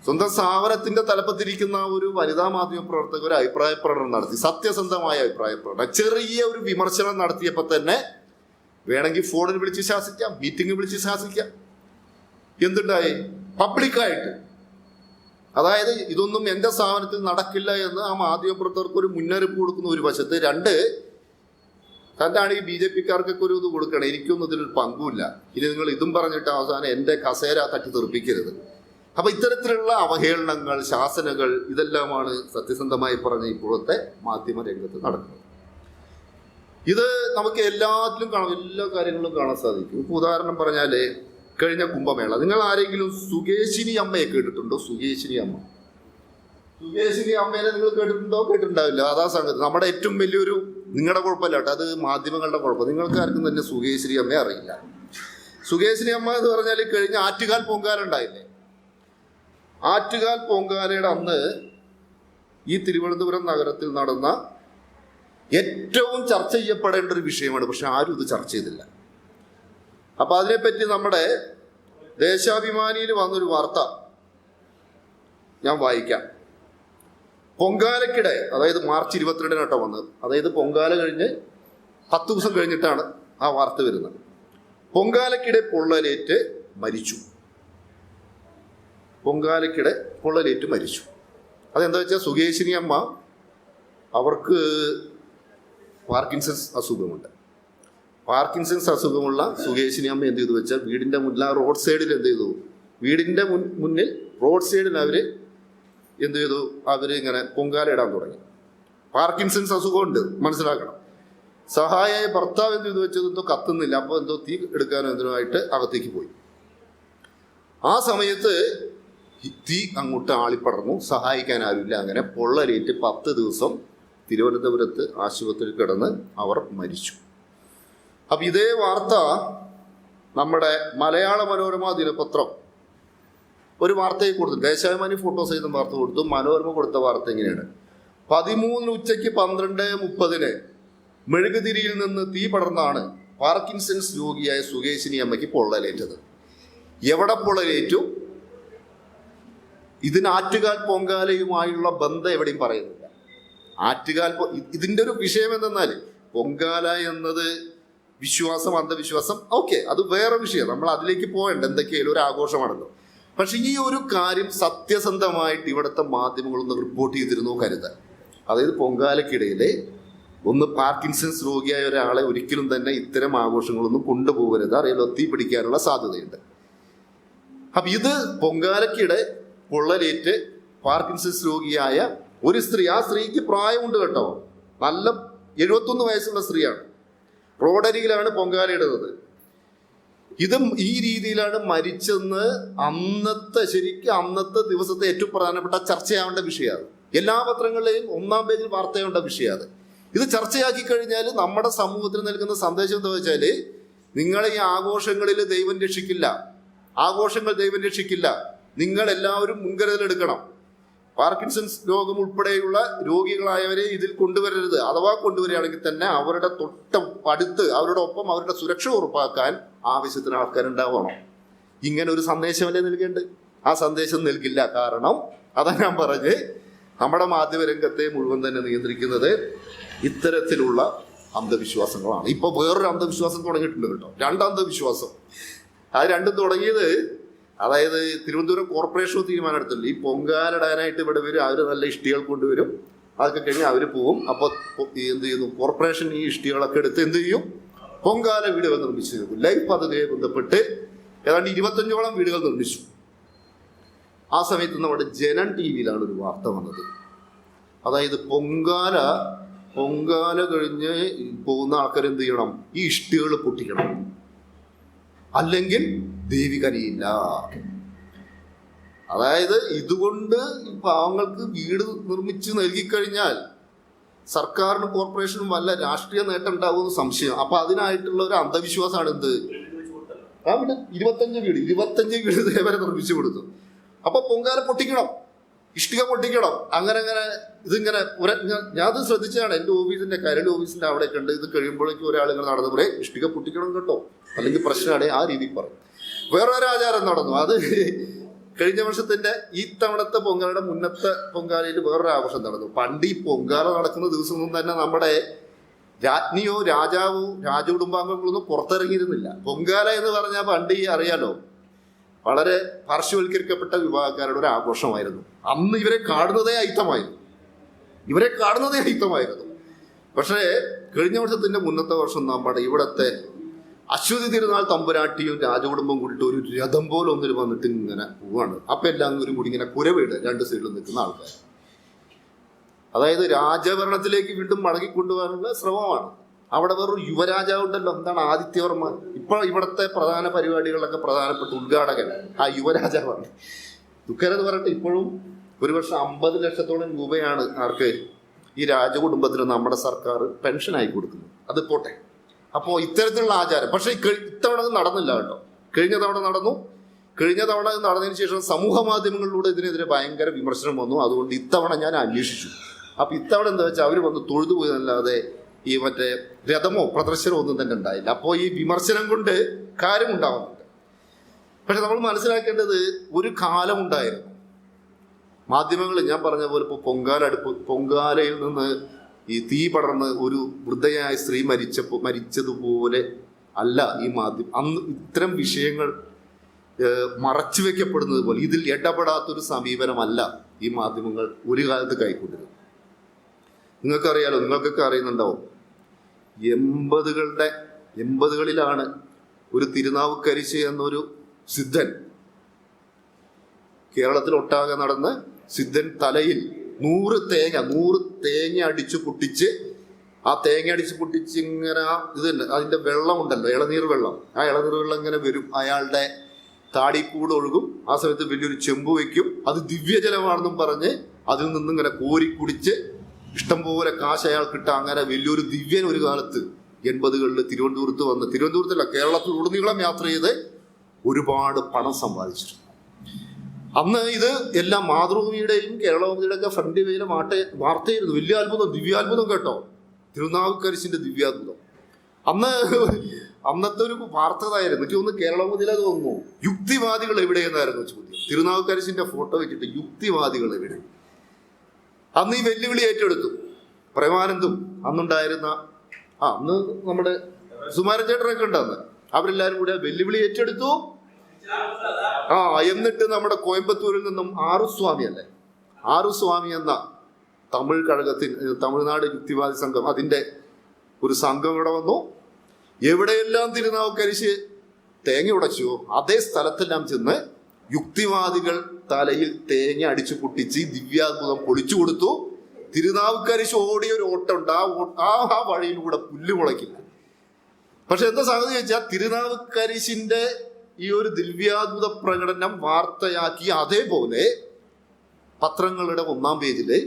S1: സ്വന്തം സ്ഥാപനത്തിന്റെ തലപ്പത്തിരിക്കുന്ന ഒരു വനിതാ മാധ്യമ പ്രവർത്തകർ ഒരു അഭിപ്രായ പ്രകടനം നടത്തി, സത്യസന്ധമായ അഭിപ്രായ പ്രകടനം. ചെറിയ ഒരു വിമർശനം നടത്തിയപ്പോൾ തന്നെ വേണമെങ്കിൽ ഫോണിൽ വിളിച്ച് ശാസിക്കാം, മീറ്റിംഗ് വിളിച്ച് ശാസിക്കാം. എന്തുണ്ടായി? പബ്ലിക്കായിട്ട്. അതായത് ഇതൊന്നും എൻ്റെ സ്ഥാപനത്തിൽ നടക്കില്ല എന്ന് ആ മാധ്യമപ്രവർത്തകർക്ക് ഒരു മുന്നറിയിപ്പ് കൊടുക്കുന്ന ഒരു വശത്ത്. രണ്ട്, തൻ്റാണ് ഈ BJP-ക്കാർക്കൊക്കെ ഒരു ഇത് കൊടുക്കണം, എനിക്കൊന്നും ഇതിലൊരു പങ്കുമില്ല, ഇനി നിങ്ങൾ ഇതും പറഞ്ഞിട്ട് അവസാനം എൻ്റെ കസേര തട്ടി തെറിപ്പിക്കരുത്. അപ്പൊ ഇത്തരത്തിലുള്ള അവഹേളനങ്ങൾ, ശാസനകൾ, ഇതെല്ലാമാണ് സത്യസന്ധമായി പറഞ്ഞ ഇപ്പോഴത്തെ മാധ്യമ രംഗത്ത് നടക്കുന്നത്. ഇത് നമുക്ക് എല്ലാത്തിലും കാണാം, എല്ലാ കാര്യങ്ങളും കാണാൻ സാധിക്കും. ഇപ്പൊ ഉദാഹരണം പറഞ്ഞാല് കഴിഞ്ഞ കുംഭമേള, നിങ്ങൾ ആരെങ്കിലും സുകേശിനി അമ്മയെ കേട്ടിട്ടുണ്ടോ? സുകേശിനി അമ്മ, സുകേശിനി അമ്മേനെ നിങ്ങൾ കേട്ടിട്ടുണ്ടോ? കേട്ടിട്ടുണ്ടാവില്ല. അതാ സംഗതി. നമ്മുടെ ഏറ്റവും വലിയൊരു, നിങ്ങളുടെ കുഴപ്പമില്ല കേട്ടോ, അത് മാധ്യമങ്ങളുടെ കുഴപ്പം. നിങ്ങൾക്ക് ആർക്കും തന്നെ സുകേശിനി അമ്മയെ അറിയില്ല. സുകേശിനി അമ്മ എന്ന് പറഞ്ഞാൽ കഴിഞ്ഞ ആറ്റുകാൽ പൊങ്കാല ഉണ്ടായില്ലേ? ആറ്റുകാൽ പൊങ്കാലയുടെ അന്ന് ഈ തിരുവനന്തപുരം നഗരത്തിൽ നടന്ന ഏറ്റവും ചർച്ച ചെയ്യപ്പെടേണ്ട ഒരു വിഷയമാണ്. പക്ഷെ ആരും ഇത് ചർച്ച ചെയ്തില്ല. അപ്പൊ അതിനെപ്പറ്റി നമ്മുടെ ദേശാഭിമാനിയിൽ വന്നൊരു വാർത്ത ഞാൻ വായിക്കാം. പൊങ്കാലക്കിടെ, അതായത് മാർച്ച് 22 വന്നത്, അതായത് പൊങ്കാല കഴിഞ്ഞ് 10 ദിവസം കഴിഞ്ഞിട്ടാണ് ആ വാർത്ത വരുന്നത്. പൊങ്കാലക്കിടെ പൊള്ളലേറ്റ് മരിച്ചു. പൊങ്കാലക്കിടെ പൊള്ളലേറ്റ് മരിച്ചു. അതെന്താ വെച്ചാൽ സുകേശിനി അമ്മ, അവർക്ക് പാർക്കിൻസൺസ് അസുഖമുണ്ട്. പാർക്കിൻസൺസ് അസുഖമുള്ള സുകേശിനി അമ്മ എന്ത് ചെയ്തു വെച്ചാൽ വീടിൻ്റെ മുന്നിൽ, ആ റോഡ് സൈഡിൽ എന്ത് ചെയ്തു, വീടിൻ്റെ മുന്നിൽ റോഡ് സൈഡിൽ അവർ എന്ത് ചെയ്തു, അവർ ഇങ്ങനെ പൊങ്കാല ഇടാൻ തുടങ്ങി. പാർക്കിൻസൺസ് അസുഖമുണ്ട്, മനസ്സിലാക്കണം. സഹായിയായ ഭർത്താവ് എന്ത് ചെയ്തു വെച്ചത്, എന്തോ കത്തുന്നില്ല, അപ്പോൾ എന്തോ തീ എടുക്കാനോ എന്തിനുമായിട്ട് അകത്തേക്ക് പോയി. ആ സമയത്ത് തീ അങ്ങോട്ട് ആളിപ്പടർന്നു, സഹായിക്കാൻ ആരുമില്ല. അങ്ങനെ പൊള്ളലേറ്റ് 10 ദിവസം തിരുവനന്തപുരത്ത് ആശുപത്രിയിൽ കിടന്ന് അവർ മരിച്ചു. അപ്പം ഇതേ വാർത്ത നമ്മുടെ മലയാള മനോരമ ദിനപത്രം ഒരു വാർത്തയെ കൊടുത്തു. ദേശാഭിമാനി ഫോട്ടോ സഹിതം വാർത്ത കൊടുത്തു. മനോരമ കൊടുത്ത വാർത്ത എങ്ങനെയാണ്? 13 ഉച്ചയ്ക്ക് 12:30 മെഴുകുതിരിയിൽ നിന്ന് തീ പടർന്നാണ് പാർക്കിൻസൺസ് രോഗിയായ സുകേശിനി അമ്മയ്ക്ക് പൊള്ളലേറ്റത്. എവിടെ പൊള്ളലേറ്റു? ഇതിന് ആറ്റുകാൽ പൊങ്കാലയുമായുള്ള ബന്ധം എവിടെയും പറയുന്നില്ല. ആറ്റുകാൽ ഇതിൻ്റെ ഒരു വിഷയം എന്തെന്നാൽ, പൊങ്കാല എന്നത് വിശ്വാസം, അന്ധവിശ്വാസം, ഓക്കെ, അത് വേറെ വിഷയം, നമ്മൾ അതിലേക്ക് പോകേണ്ട, എന്തൊക്കെയായാലും ഒരു ആഘോഷമാണല്ലോ. പക്ഷെ ഈ ഒരു കാര്യം സത്യസന്ധമായിട്ട് ഇവിടുത്തെ മാധ്യമങ്ങളൊന്ന് റിപ്പോർട്ട് ചെയ്തിരുന്നു കരുതാൻ. അതായത് പൊങ്കാലക്കിടയിലെ ഒന്ന് പാർക്കിൻസൺസ് രോഗിയായ ഒരാളെ ഒരിക്കലും തന്നെ ഇത്തരം ആഘോഷങ്ങളൊന്നും കൊണ്ടുപോകരുത്, അറിയാലോ, തീ പിടിക്കാനുള്ള സാധ്യതയുണ്ട്. അപ്പം ഇത് പൊങ്കാലക്കിടെ പൊള്ളലേറ്റ് പാർക്കിൻസൺസ് രോഗിയായ ഒരു സ്ത്രീ, ആ സ്ത്രീക്ക് പ്രായമുണ്ട് കേട്ടോ, നല്ല 71 വയസ്സുള്ള സ്ത്രീയാണ്, റോഡരികിലാണ് പൊങ്കാലയിടുന്നത്. ഇതും ഈ രീതിയിലാണ് മരിച്ചെന്ന് അന്നത്തെ ദിവസത്തെ ഏറ്റവും പ്രധാനപ്പെട്ട ചർച്ചയാവേണ്ട വിഷയമാണ്. എല്ലാ പത്രങ്ങളിലെയും 1-ാം പേജിൽ വാർത്തയാവേണ്ട വിഷയമാണ്. ഇത് ചർച്ചയാക്കി കഴിഞ്ഞാൽ നമ്മുടെ സമൂഹത്തിന് നൽകുന്ന സന്ദേശം എന്താ വെച്ചാൽ, നിങ്ങളെ ഈ ആഘോഷങ്ങളിൽ ദൈവം രക്ഷിക്കില്ല, ആഘോഷങ്ങൾ ദൈവം രക്ഷിക്കില്ല, നിങ്ങൾ എല്ലാവരും മുൻകരുതലെടുക്കണം. പാർക്കിൻസൺസ് രോഗം ഉൾപ്പെടെയുള്ള രോഗികളായവരെ ഇതിൽ കൊണ്ടുവരരുത്. അഥവാ കൊണ്ടുവരികയാണെങ്കിൽ തന്നെ അവരുടെ അടുത്ത് അവരുടെ ഒപ്പം അവരുടെ സുരക്ഷ ഉറപ്പാക്കാൻ ആവശ്യത്തിന് ആൾക്കാരുണ്ടാവണം. ഇങ്ങനെ ഒരു സന്ദേശമല്ലേ നൽകേണ്ടത്? ആ സന്ദേശം നൽകില്ല. കാരണം അതാ ഞാൻ പറഞ്ഞ്, നമ്മുടെ മാധ്യമരംഗത്തെ മുഴുവൻ തന്നെ നിയന്ത്രിക്കുന്നത് ഇത്തരത്തിലുള്ള അന്ധവിശ്വാസങ്ങളാണ്. ഇപ്പൊ വേറൊരു അന്ധവിശ്വാസം തുടങ്ങിയിട്ടുണ്ട് കേട്ടോ, 2 അന്ധവിശ്വാസം. അത് രണ്ടും തുടങ്ങിയത്, അതായത് തിരുവനന്തപുരം കോർപ്പറേഷൻ തീരുമാനം എടുത്തില്ല, ഈ പൊങ്കാലിടാനായിട്ട് ഇവിടെ വരും, അവർ നല്ല ഇഷ്ടികൾ കൊണ്ടുവരും, അതൊക്കെ കഴിഞ്ഞ് അവർ പോവും. അപ്പോൾ എന്ത് ചെയ്യുന്നു, കോർപ്പറേഷൻ ഈ ഇഷ്ടികളൊക്കെ എടുത്ത് എന്ത് ചെയ്യും, പൊങ്കാല വീടുകൾ നിർമ്മിച്ചു. ലൈഫ് പദ്ധതിയെ ബന്ധപ്പെട്ട് ഏതാണ്ട് 25ഓളം വീടുകൾ നിർമ്മിച്ചു. ആ സമയത്ത് നമ്മുടെ ജനം TV-യിലാണ് ഒരു വാർത്ത വന്നത്. അതായത് പൊങ്കാല കഴിഞ്ഞ് പോകുന്ന ആൾക്കാർ എന്ത് ചെയ്യണം, ഈ ഇഷ്ടികൾ പൊട്ടിക്കണം, അല്ലെങ്കിൽ ദേവി കനിയില്ല. അതായത് ഇതുകൊണ്ട് പാവങ്ങൾക്ക് വീട് നിർമ്മിച്ച് നൽകിക്കഴിഞ്ഞാൽ സർക്കാരിനും കോർപ്പറേഷനും വല്ല രാഷ്ട്രീയ നേട്ടം ഉണ്ടാകുമെന്ന് സംശയം. അപ്പൊ അതിനായിട്ടുള്ള ഒരു അന്ധവിശ്വാസമാണ് എന്ത്, 25 വീട് ഇതേവരെ നിർമ്മിച്ചു കൊടുത്തു. അപ്പൊ പൊങ്കാല പൊട്ടിക്കണം, ഇഷ്ടിക പൊട്ടിക്കണം, അങ്ങനെ ഇതിങ്ങനെ ഞാൻ അത് ശ്രദ്ധിച്ചതാണ്. എൻ്റെ ഓഫീസിന്റെ കരട് ഓഫീസിന്റെ അവിടെ കണ്ട് ഇത് കഴിയുമ്പോഴേക്കും ഒരാൾ ഇങ്ങനെ നടന്നു പറയും, ഇഷ്ടിക പൊട്ടിക്കണം കേട്ടോ, അല്ലെങ്കിൽ പ്രശ്നമാണ്, ആ രീതിയിൽ പറയും. വേറൊരു ആചാരം നടന്നു. അത് കഴിഞ്ഞ വർഷത്തിന്റെ ഈ തവണത്തെ പൊങ്കാലയുടെ മുന്നത്തെ പൊങ്കാലയിൽ വേറൊരു ആഘോഷം നടന്നു. പണ്ട് ഈ പൊങ്കാല നടക്കുന്ന ദിവസമൊന്നും തന്നെ നമ്മുടെ രാജ്ഞിയോ രാജാവോ രാജകുടുംബാംഗങ്ങളൊന്നും പുറത്തിറങ്ങിയിരുന്നില്ല. പൊങ്കാല എന്ന് പറഞ്ഞാൽ പണ്ട് ഈ അറിയാലോ, വളരെ പാർശ്വവൽക്കരിക്കപ്പെട്ട വിഭാഗക്കാരുടെ ഒരു ആഘോഷമായിരുന്നു. അന്ന് ഇവരെ കാണുന്നതേ അയിത്തമായിരുന്നു. പക്ഷേ കഴിഞ്ഞ വർഷത്തിന്റെ മുന്നത്തെ വർഷം നമ്മുടെ ഇവിടത്തെ അശ്വതി തിരുനാൾ തമ്പുരാട്ടിയും രാജകുടുംബം കൂടിയിട്ട് ഒരു രഥം പോലെ ഒന്നിൽ വന്നിട്ട് ഇങ്ങനെ പോവാണ്. അപ്പം എല്ലാവരും കൂടി ഇങ്ങനെ കുരവിട് രണ്ട് സൈഡിൽ നിൽക്കുന്ന ആൾക്കാർ. അതായത് രാജഭരണത്തിലേക്ക് വീണ്ടും മടങ്ങിക്കൊണ്ടുപോകാനുള്ള ശ്രമമാണ്. അവിടെ വേറൊരു യുവരാജാവ് ഉണ്ടല്ലോ, എന്താണ്, ആദിത്യവർമ്മ. ഇപ്പോൾ ഇവിടുത്തെ പ്രധാന പരിപാടികളിലൊക്കെ പ്രധാനപ്പെട്ട ഉദ്ഘാടകൻ ആ യുവരാജാവാണ്. ദുഃഖരെന്ന് പറഞ്ഞിട്ട് ഇപ്പോഴും ഒരു വർഷം 50 ലക്ഷത്തോളം രൂപയാണ് ആർക്ക്, ഈ രാജകുടുംബത്തിന് നമ്മുടെ സർക്കാർ പെൻഷനായി കൊടുക്കുന്നത്. അത് പോട്ടെ. അപ്പോൾ ഇത്തരത്തിലുള്ള ആചാരം പക്ഷേ ഇത്തവണ അത് നടന്നില്ല കേട്ടോ. കഴിഞ്ഞ തവണ നടന്നതിന് ശേഷം സമൂഹ മാധ്യമങ്ങളിലൂടെ ഇതിനെതിരെ ഭയങ്കര വിമർശനം വന്നു. അതുകൊണ്ട് ഇത്തവണ ഞാൻ അന്വേഷിച്ചു. അപ്പോൾ ഇത്തവണ എന്താ വെച്ചാൽ അവർ വന്ന് തൊഴുതു പോയതല്ലാതെ ഈ മറ്റേ രഥമോ പ്രദർശനമോ ഒന്നും തന്നെ ഉണ്ടായില്ല. അപ്പോൾ ഈ വിമർശനം കൊണ്ട് കാര്യമുണ്ടാവുന്നുണ്ട്. പക്ഷെ നമ്മൾ മനസ്സിലാക്കേണ്ടത് ഒരു കാലമുണ്ടായിരുന്നു മാധ്യമങ്ങൾ, ഞാൻ പറഞ്ഞ പോലെ ഇപ്പോൾ പൊങ്കാലയിൽ നിന്ന് ഈ തീ പടർന്ന് ഒരു വൃദ്ധയായ സ്ത്രീ മരിച്ചതുപോലെ അല്ല ഈ മാധ്യമം. അന്ന് ഇത്തരം വിഷയങ്ങൾ മറച്ചു വെക്കപ്പെടുന്നത് പോലെ ഇതിൽ ഇടപെടാത്തൊരു സമീപനമല്ല ഈ മാധ്യമങ്ങൾ ഒരു കാലത്ത് കൈക്കൊണ്ടിരുന്നത്. നിങ്ങൾക്കറിയാലോ, നിങ്ങൾക്കൊക്കെ അറിയുന്നുണ്ടാവും, 80കളിലാണ് ഒരു തിരുനാവുക്കരിശ് എന്നൊരു സിദ്ധൻ കേരളത്തിലൊട്ടാകെ നടന്ന് സിദ്ധൻ തലയിൽ 100 തേങ്ങ അടിച്ചു പൊട്ടിച്ച്, ആ തേങ്ങ അടിച്ച് പൊട്ടിച്ച് ഇങ്ങനെ ഇതുണ്ട് അതിൻ്റെ വെള്ളമുണ്ടല്ലോ, ഇളനീർ വെള്ളം, ആ ഇളനീർ വെള്ളം ഇങ്ങനെ വരും, അയാളുടെ താടിക്കൂട് ഒഴുകും. ആ സമയത്ത് വലിയൊരു ചെമ്പ് വയ്ക്കും, അത് ദിവ്യജലമാണെന്നും പറഞ്ഞ് അതിൽ നിന്നും ഇങ്ങനെ കോരി കുടിച്ച് ഇഷ്ടംപോലെ കാശ് അയാൾക്കിട്ട അങ്ങനെ വലിയൊരു ദിവ്യൻ ഒരു കാലത്ത് 80കളിൽ തിരുവനന്തപുരത്തല്ല കേരളത്തിലുടനീളം യാത്ര ചെയ്ത് ഒരുപാട് പണം സമ്പാദിച്ചിട്ടുണ്ട്. അന്ന് ഇത് എല്ലാം മാതൃഭൂമിയുടെയും കേരളഭൂമിയുടെ ഒക്കെ ഫ്രണ്ട് പേജിലെ വാർത്തയായിരുന്നു. വലിയ അത്ഭുതം, ദിവ്യാത്ഭുതം കേട്ടോ, തിരുനാവുക്കരിശിന്റെ ദിവ്യാത്ഭുതം. അന്നത്തെ ഒരു വാർത്തതായിരുന്നു. എനിക്ക് തോന്നുന്നു കേരളഭൂമിയിലെ തോന്നുന്നു യുക്തിവാദികൾ എവിടെയെന്നായിരുന്നു ചോദ്യം. തിരുനാവുക്കരിശിന്റെ ഫോട്ടോ വെച്ചിട്ട് യുക്തിവാദികൾ എവിടെ. അന്ന് ഈ വെല്ലുവിളി ഏറ്റെടുത്തു പ്രേമാനന്ദും അന്നുണ്ടായിരുന്ന അന്ന് നമ്മുടെ സുമാരൻ ചേട്ടനൊക്കെ ഉണ്ടാകുന്നത്, അവരെല്ലാവരും കൂടി ആ വെല്ലുവിളി ഏറ്റെടുത്തു. എന്നിട്ട് നമ്മുടെ കോയമ്പത്തൂരിൽ നിന്നും ആറുസ്വാമി എന്ന തമിഴ്നാട് യുക്തിവാദി സംഘം, അതിൻ്റെ ഒരു സംഘം ഇവിടെ വന്നു. എവിടെയെല്ലാം തിരുനാവുക്കരിശ് തേങ്ങ ഉടച്ചു അതേ സ്ഥലത്തെല്ലാം ചെന്ന് യുക്തിവാദികൾ തലയിൽ തേങ്ങ അടിച്ചു പൊട്ടിച്ച് ദിവ്യാത്ഭുതം പൊളിച്ചു കൊടുത്തു. തിരുനാവുക്കരിശ് ഓടിയ ഒരു ഓട്ടമുണ്ട്, ആ വഴിയിലൂടെ പുല്ല് മുളയ്ക്കില്ല. പക്ഷെ എന്താ സംഗതി ചോദിച്ചാൽ തിരുനാവുക്കരിശിന്റെ ഈ ഒരു ദിവ്യാത്ഭുത പ്രകടനം വാർത്തയാക്കി അതേപോലെ പത്രങ്ങളുടെ 1-ാം പേജില്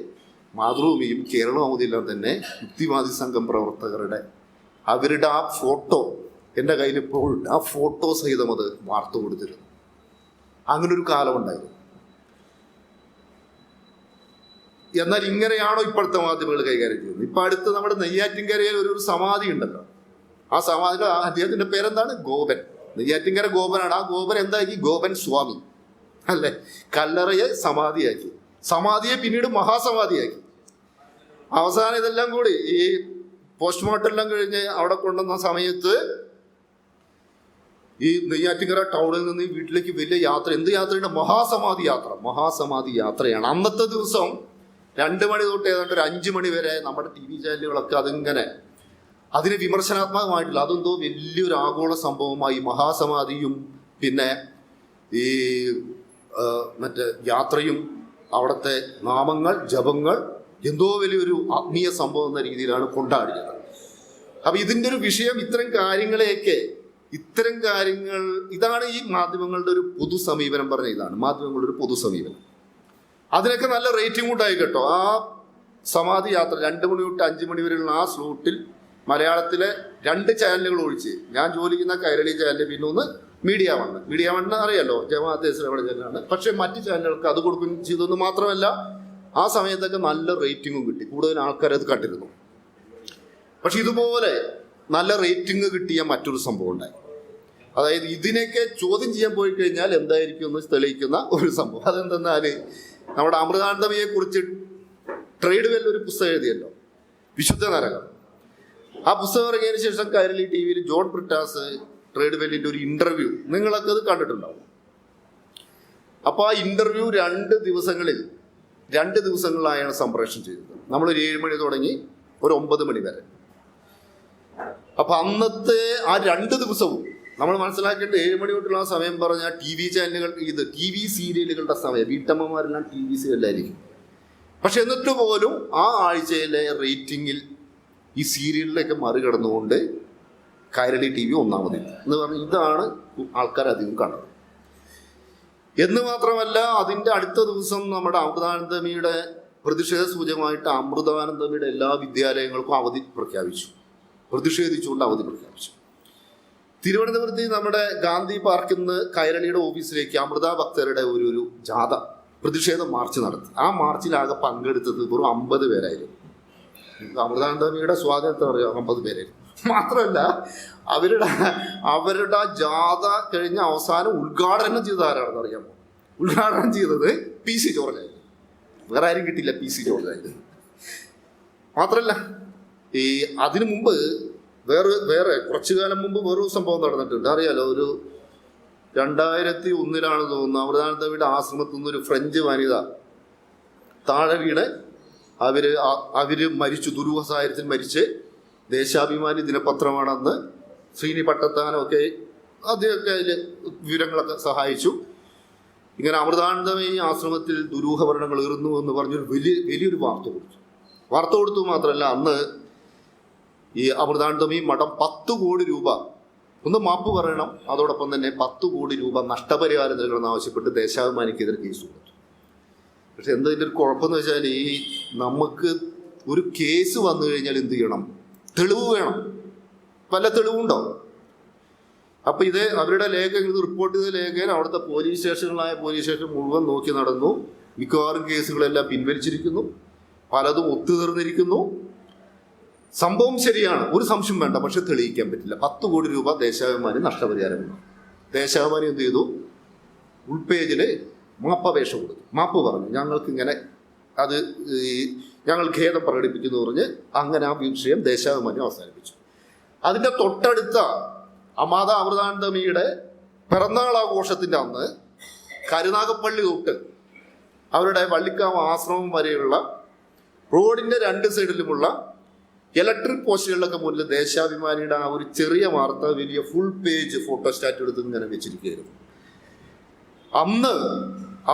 S1: മാതൃഭൂമിയും കേരളഭൂമിയെല്ലാം തന്നെ യുക്തിവാദി സംഘം പ്രവർത്തകരുടെ അവരുടെ ആ ഫോട്ടോ എൻ്റെ കയ്യിൽ ഇപ്പോൾ ആ ഫോട്ടോ സഹിതം അത് വാർത്ത കൊടുത്തിരുന്നു. അങ്ങനൊരു കാലമുണ്ടായിരുന്നു. എന്നാൽ ഇങ്ങനെയാണോ ഇപ്പോഴത്തെ മാധ്യമങ്ങൾ കൈകാര്യം ചെയ്യുന്നത്? ഇപ്പൊ അടുത്ത് നമ്മുടെ നെയ്യാറ്റിൻകരയിൽ ഒരു സമാധി ഉണ്ടല്ലോ, ആ സമാധിയുടെ അദ്ദേഹത്തിന്റെ പേരെന്താണ്? ഗോപൻ. നെയ്യാറ്റിൻകര ഗോപനാണ്. ആ ഗോപൻ എന്താക്കി? ഗോപൻ സ്വാമി അല്ലെ. കല്ലറയെ സമാധിയാക്കി, സമാധിയെ പിന്നീട് മഹാസമാധിയാക്കി. അവസാനം ഇതെല്ലാം കൂടി ഈ പോസ്റ്റ്മോർട്ടം എല്ലാം കഴിഞ്ഞ് അവിടെ കൊണ്ടുവന്ന സമയത്ത് ഈ നെയ്യാറ്റിൻകര ടൗണിൽ നിന്ന് ഈ വീട്ടിലേക്ക് വലിയ യാത്ര, എന്ത് യാത്രയുടെ? മഹാസമാധി യാത്രയാണ്. അന്നത്തെ ദിവസം 2 മണി തൊട്ട് ഏതാണ്ട് ഒരു 5 മണി വരെ നമ്മുടെ TV ചാനലുകളൊക്കെ അതിന് വിമർശനാത്മകമായിട്ടില്ല, അതെന്തോ വലിയൊരു ആഗോള സംഭവമായി മഹാസമാധിയും പിന്നെ ഈ മറ്റേ യാത്രയും അവിടുത്തെ നാമങ്ങൾ ജപങ്ങൾ എന്തോ വലിയൊരു ആത്മീയ സംഭവം എന്ന രീതിയിലാണ് കൊണ്ടാടിയത്. അപ്പൊ ഇതിൻ്റെ ഒരു വിഷയം ഇത്തരം കാര്യങ്ങൾ ഇതാണ് ഈ മാധ്യമങ്ങളുടെ ഒരു പൊതു സമീപനം. പറഞ്ഞ ഇതാണ് മാധ്യമങ്ങളുടെ ഒരു പൊതു സമീപനം. അതിനൊക്കെ നല്ല റേറ്റിംഗ് ഉണ്ടായി കേട്ടോ. ആ സമാധി യാത്ര 2 മണി തൊട്ട് 5 മണി വരെയുള്ള ആ സ്ലോട്ടിൽ മലയാളത്തിലെ 2 ചാനലുകൾ ഒഴിച്ച് ഞാൻ ജോലി ചെയ്യുന്ന കൈരളി ചാനൽ, പിന്നെ ഒന്ന് മീഡിയ വൺ അറിയാലോ, ജമാഅത്തെ ഇസ്ലാമിയുടെ ചാനലാണ്. പക്ഷെ മറ്റു ചാനലുകൾക്ക് അത് കൊടുക്കുകയും ചെയ്തെന്ന് മാത്രമല്ല ആ സമയത്തൊക്കെ നല്ല റേറ്റിംഗും കിട്ടി, കൂടുതൽ ആൾക്കാരത് കണ്ടിരുന്നു. പക്ഷെ ഇതുപോലെ നല്ല റേറ്റിംഗ് കിട്ടിയ മറ്റൊരു സംഭവം ഉണ്ടായി. അതായത് ഇതിനൊക്കെ ചോദ്യം ചെയ്യാൻ പോയി കഴിഞ്ഞാൽ എന്തായിരിക്കും എന്ന് തെളിയിക്കുന്ന ഒരു സംഭവം. അതെന്തെന്നാൽ നമ്മുടെ അമൃതാനന്ദമയെ കുറിച്ച് ട്രേഡ് വെൽ ഒരു പുസ്തകം എഴുതിയല്ലോ, വിശുദ്ധ നരകം. ആ പുസ്തകം ഇറങ്ങിയതിന് ശേഷം കൈരളി ടി വിയിൽ ജോൺ ബ്രിട്ടാസ് ട്രേഡ് വെല്ലിൻ്റെ ഒരു ഇന്റർവ്യൂ, നിങ്ങളൊക്കെ അത് കണ്ടിട്ടുണ്ടാവും. അപ്പോൾ ആ ഇന്റർവ്യൂ 2 ദിവസങ്ങളിലായാണ് സംപ്രേഷണം ചെയ്തത്. നമ്മളൊരു 7 മണി തുടങ്ങി ഒരു 9 മണി വരെ. അപ്പൊ അന്നത്തെ ആ 2 ദിവസവും നമ്മൾ മനസ്സിലാക്കിയിട്ട് 7 മണി തൊട്ടുള്ള ആ സമയം പറഞ്ഞാൽ TV ചാനലുകൾ, TV സീരിയലുകളുടെ സമയം, വീട്ടമ്മമാരെല്ലാം TV സീരിയലായിരിക്കും. പക്ഷെ എന്നിട്ട് പോലും ആ ആഴ്ചയിലെ റേറ്റിംഗിൽ ഈ സീരിയലിലേക്ക് മറികടന്നുകൊണ്ട് കൈരളി TV ഒന്നാമത് എന്ന് പറഞ്ഞാൽ ഇതാണ് ആൾക്കാർ അധികം കണ്ടത്. എന്ന് മാത്രമല്ല, അതിൻ്റെ അടുത്ത ദിവസം നമ്മുടെ അമൃതാനന്ദമിയുടെ പ്രതിഷേധ സൂചകമായിട്ട് അമൃതാനന്ദമിയുടെ എല്ലാ വിദ്യാലയങ്ങൾക്കും അവധി പ്രഖ്യാപിച്ചു, പ്രതിഷേധിച്ചുകൊണ്ട് അവധി പ്രഖ്യാപിച്ചു. തിരുവനന്തപുരത്ത് നമ്മുടെ ഗാന്ധി പാർക്കിൽ നിന്ന് കൈരളിയുടെ ഓഫീസിലേക്ക് അമൃത ഭക്തരുടെ ഒരു ജാഥ പ്രതിഷേധ മാർച്ച് നടത്തി. ആ മാർച്ചിലാകെ പങ്കെടുത്തത് വെറും 50 പേരായിരുന്നു. അമൃതാനന്ദമിയുടെ സ്വാധീനത്തെ പറയാം, 50 പേരായിരുന്നു. മാത്രമല്ല അവരുടെ ജാഥ കഴിഞ്ഞ അവസാനം ഉദ്ഘാടനം ചെയ്ത ആരാണെന്ന് അറിയാമോ? ഉദ്ഘാടനം ചെയ്തത് PC ജോർജായിരുന്നു. വേറെ ആരും കിട്ടില്ല, PC ജോർജായിരുന്നു. മാത്രമല്ല അതിനു മുമ്പ് വേറെ കുറച്ചു കാലം മുമ്പ് വേറൊരു സംഭവം നടന്നിട്ടുണ്ട്, അറിയാലോ. ഒരു 2001 തോന്നുന്നു, അമൃതാനന്ദമിയുടെ ആശ്രമത്തിൽ നിന്നൊരു ഫ്രഞ്ച് വനിത താഴെ വീണ് അവര് മരിച്ചു, ദുരൂഹ സാഹചര്യത്തിൽ മരിച്ച്. ദേശാഭിമാനി ദിനപത്രമാണെന്ന് ശ്രീനി പട്ടത്താനൊക്കെ അദ്ദേഹമൊക്കെ അതിൽ വിവരങ്ങളൊക്കെ സഹായിച്ചു. ഇങ്ങനെ അമൃതാനന്ദമയി ആശ്രമത്തിൽ ദുരൂഹവർണ്ണങ്ങൾ ഏറുന്നു എന്ന് പറഞ്ഞൊരു വലിയൊരു വാർത്ത കൊടുത്തു. മാത്രമല്ല, അന്ന് ഈ അമൃതാനന്ദമയി മഠം 10 കോടി രൂപ ഒന്ന് മാപ്പ് പറയണം, അതോടൊപ്പം തന്നെ 10 കോടി രൂപ നഷ്ടപരിഹാരം നൽകണമെന്ന് ആവശ്യപ്പെട്ട് ദേശാഭിമാനിക്കെതിരെ കേസ് കൊടുത്തു. പക്ഷെ എന്തതിൻ്റെ ഒരു കുഴപ്പമെന്ന് വെച്ചാൽ, നമുക്ക് ഒരു കേസ് വന്നു കഴിഞ്ഞാൽ എന്ത് ചെയ്യണം? തെളിവ് വേണം. പല തെളിവുണ്ടോ? അപ്പം അവരുടെ ലേഖകൻ, റിപ്പോർട്ട് ചെയ്ത ലേഖകൻ അവിടുത്തെ പോലീസ് സ്റ്റേഷൻ മുഴുവൻ നോക്കി നടന്നു. മിക്കവാറും കേസുകളെല്ലാം പിൻവലിച്ചിരിക്കുന്നു, പലതും ഒത്തുതീർന്നിരിക്കുന്നു. സംഭവം ശരിയാണ്, ഒരു സംശയം വേണ്ട, പക്ഷെ തെളിയിക്കാൻ പറ്റില്ല. 10 കോടി രൂപ ദേശാഭിമാനി നഷ്ടപരിഹാരം വേണം. ദേശാഭിമാനി എന്ത് ചെയ്തു? ഉൾപേജിൽ മാപ്പപേക്ഷ കൊടുത്തു, മാപ്പ് പറഞ്ഞു, ഞങ്ങൾക്കിങ്ങനെ ഞങ്ങൾ ഖേദം പ്രകടിപ്പിക്കുന്നു പറഞ്ഞ് അങ്ങനെ ആ വിഷയം ദേശാഭിമാനി അവസാനിപ്പിച്ചു. അതിൻ്റെ തൊട്ടടുത്ത മാതാ അമൃതാനന്ദമിയുടെ പിറന്നാൾ ആഘോഷത്തിൻ്റെ അന്ന് കരുനാഗപ്പള്ളി തൊട്ട് അവരുടെ വള്ളിക്കാവ് ആശ്രമം വരെയുള്ള റോഡിൻ്റെ 2 സൈഡിലുമുള്ള ഇലക്ട്രിക് പോസ്റ്റുകളിലൊക്കെ മുന്നിൽ ദേശാഭിമാനിയുടെ ആ ഒരു ചെറിയ വാർത്ത വലിയ ഫുൾ പേജ് ഫോട്ടോസ്റ്റാറ്റ് എടുത്ത് ഇങ്ങനെ വെച്ചിരിക്കുകയായിരുന്നു. അന്ന്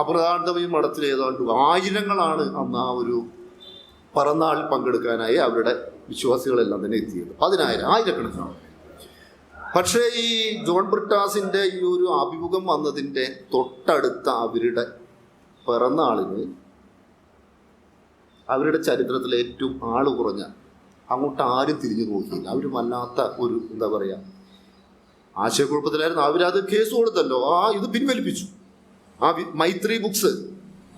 S1: അമൃതാനന്ദമയി മഠത്തിൽ ഏതാണ്ട് 1000ങ്ങളാണ് അന്ന് ആ ഒരു പിറന്നാളിൽ പങ്കെടുക്കാനായി അവരുടെ വിശ്വാസികളെല്ലാം തന്നെ എത്തിയത്. 10,000 ആയിരക്കണക്കാണ്. പക്ഷേ ഈ ജോൺ ബ്രിട്ടാസിൻ്റെ ഈ ഒരു അഭിമുഖം വന്നതിൻ്റെ തൊട്ടടുത്ത അവരുടെ പിറന്നാളിന് അവരുടെ ചരിത്രത്തിലെ ഏറ്റവും ആള് കുറഞ്ഞ, അങ്ങോട്ട് ആരും തിരിഞ്ഞു നോക്കിയില്ല. അവർ വല്ലാത്ത ഒരു എന്താ പറയുക ആശയക്കുഴപ്പത്തിലായിരുന്നു. അവരത് കേസ് കൊടുത്തല്ലോ, ഇത് പിൻവലിപ്പിച്ചു. മൈത്രി ബുക്സ്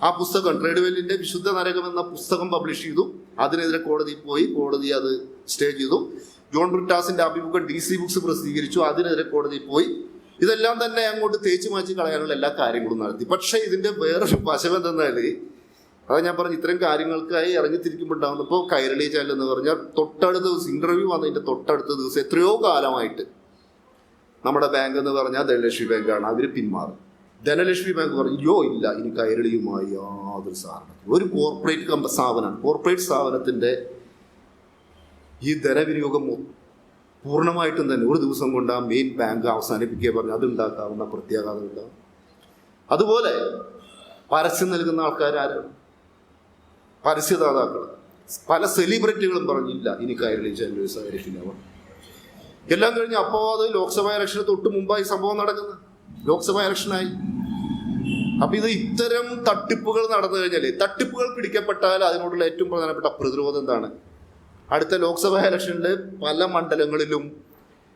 S1: ആ പുസ്തകം ട്രേഡ് വെല്ലിൻ്റെ വിശുദ്ധ നരകം എന്ന പുസ്തകം പബ്ലിഷ് ചെയ്തു. അതിനെതിരെ കോടതിയിൽ പോയി, കോടതി അത് സ്റ്റേ ചെയ്തു. ജോൺ ബ്രിട്ടാസിന്റെ അഭിമുഖം DC ബുക്സ് പ്രസിദ്ധീകരിച്ചു, അതിനെതിരെ കോടതിയിൽ പോയി. ഇതെല്ലാം തന്നെ അങ്ങോട്ട് തേച്ച് മാറ്റി കളയാനുള്ള എല്ലാ കാര്യങ്ങളും നടത്തി. പക്ഷേ ഇതിന്റെ വേറൊരു വശം എന്തെന്നാൽ, അത് ഞാൻ പറഞ്ഞു, ഇത്തരം കാര്യങ്ങൾക്കായി ഇറങ്ങിത്തിരിക്കുമ്പോണ്ടാവുന്നപ്പോൾ കൈരളി ചാനൽ എന്ന് പറഞ്ഞാൽ തൊട്ടടുത്ത ദിവസം ഇന്റർവ്യൂ വന്നതിന്റെ തൊട്ടടുത്ത ദിവസം എത്രയോ കാലമായിട്ട് നമ്മുടെ ബാങ്ക് എന്ന് പറഞ്ഞാൽ ധനലക്ഷ്മി ബാങ്കാണ്, അവർ പിന്മാറും. ധനലക്ഷ്മി ബാങ്ക് പറഞ്ഞു, ഇല്ല, ഇനി കൈരളിയുമായി യാതൊരു സാധനം. ഒരു കോർപ്പറേറ്റ് സ്ഥാപനമാണ്. കോർപ്പറേറ്റ് സ്ഥാപനത്തിന്റെ ഈ ധനവിനിയോഗം പൂർണ്ണമായിട്ടും തന്നെ ഒരു ദിവസം കൊണ്ട് ആ മെയിൻ ബാങ്ക് അവസാനിപ്പിക്കുക പറഞ്ഞു. അതുണ്ടാക്കാവുന്ന പ്രത്യാഘാതം ഉണ്ടാവും. അതുപോലെ പരസ്യം നൽകുന്ന ആൾക്കാരാരാണ്? പരസ്യദാതാക്കൾ. പല സെലിബ്രിറ്റികളും പറഞ്ഞില്ല, ഇനി കൈരളി ചാനൽ സഹകരിക്കില്ല. എല്ലാം കഴിഞ്ഞ് അപ്പോൾ അത് ലോക്സഭാ ഇലക്ഷന് തൊട്ട് മുമ്പായി സംഭവം നടക്കുന്നത്. ലോക്സഭാ ഇലക്ഷനായി. അപ്പൊ ഇത്തരം തട്ടിപ്പുകൾ നടന്നു കഴിഞ്ഞാൽ, തട്ടിപ്പുകൾ പിടിക്കപ്പെട്ടാൽ അതിനോടുള്ള ഏറ്റവും പ്രധാനപ്പെട്ട പ്രതിരോധം എന്താണ്? അടുത്ത ലോക്സഭാ ഇലക്ഷനിൽ പല മണ്ഡലങ്ങളിലും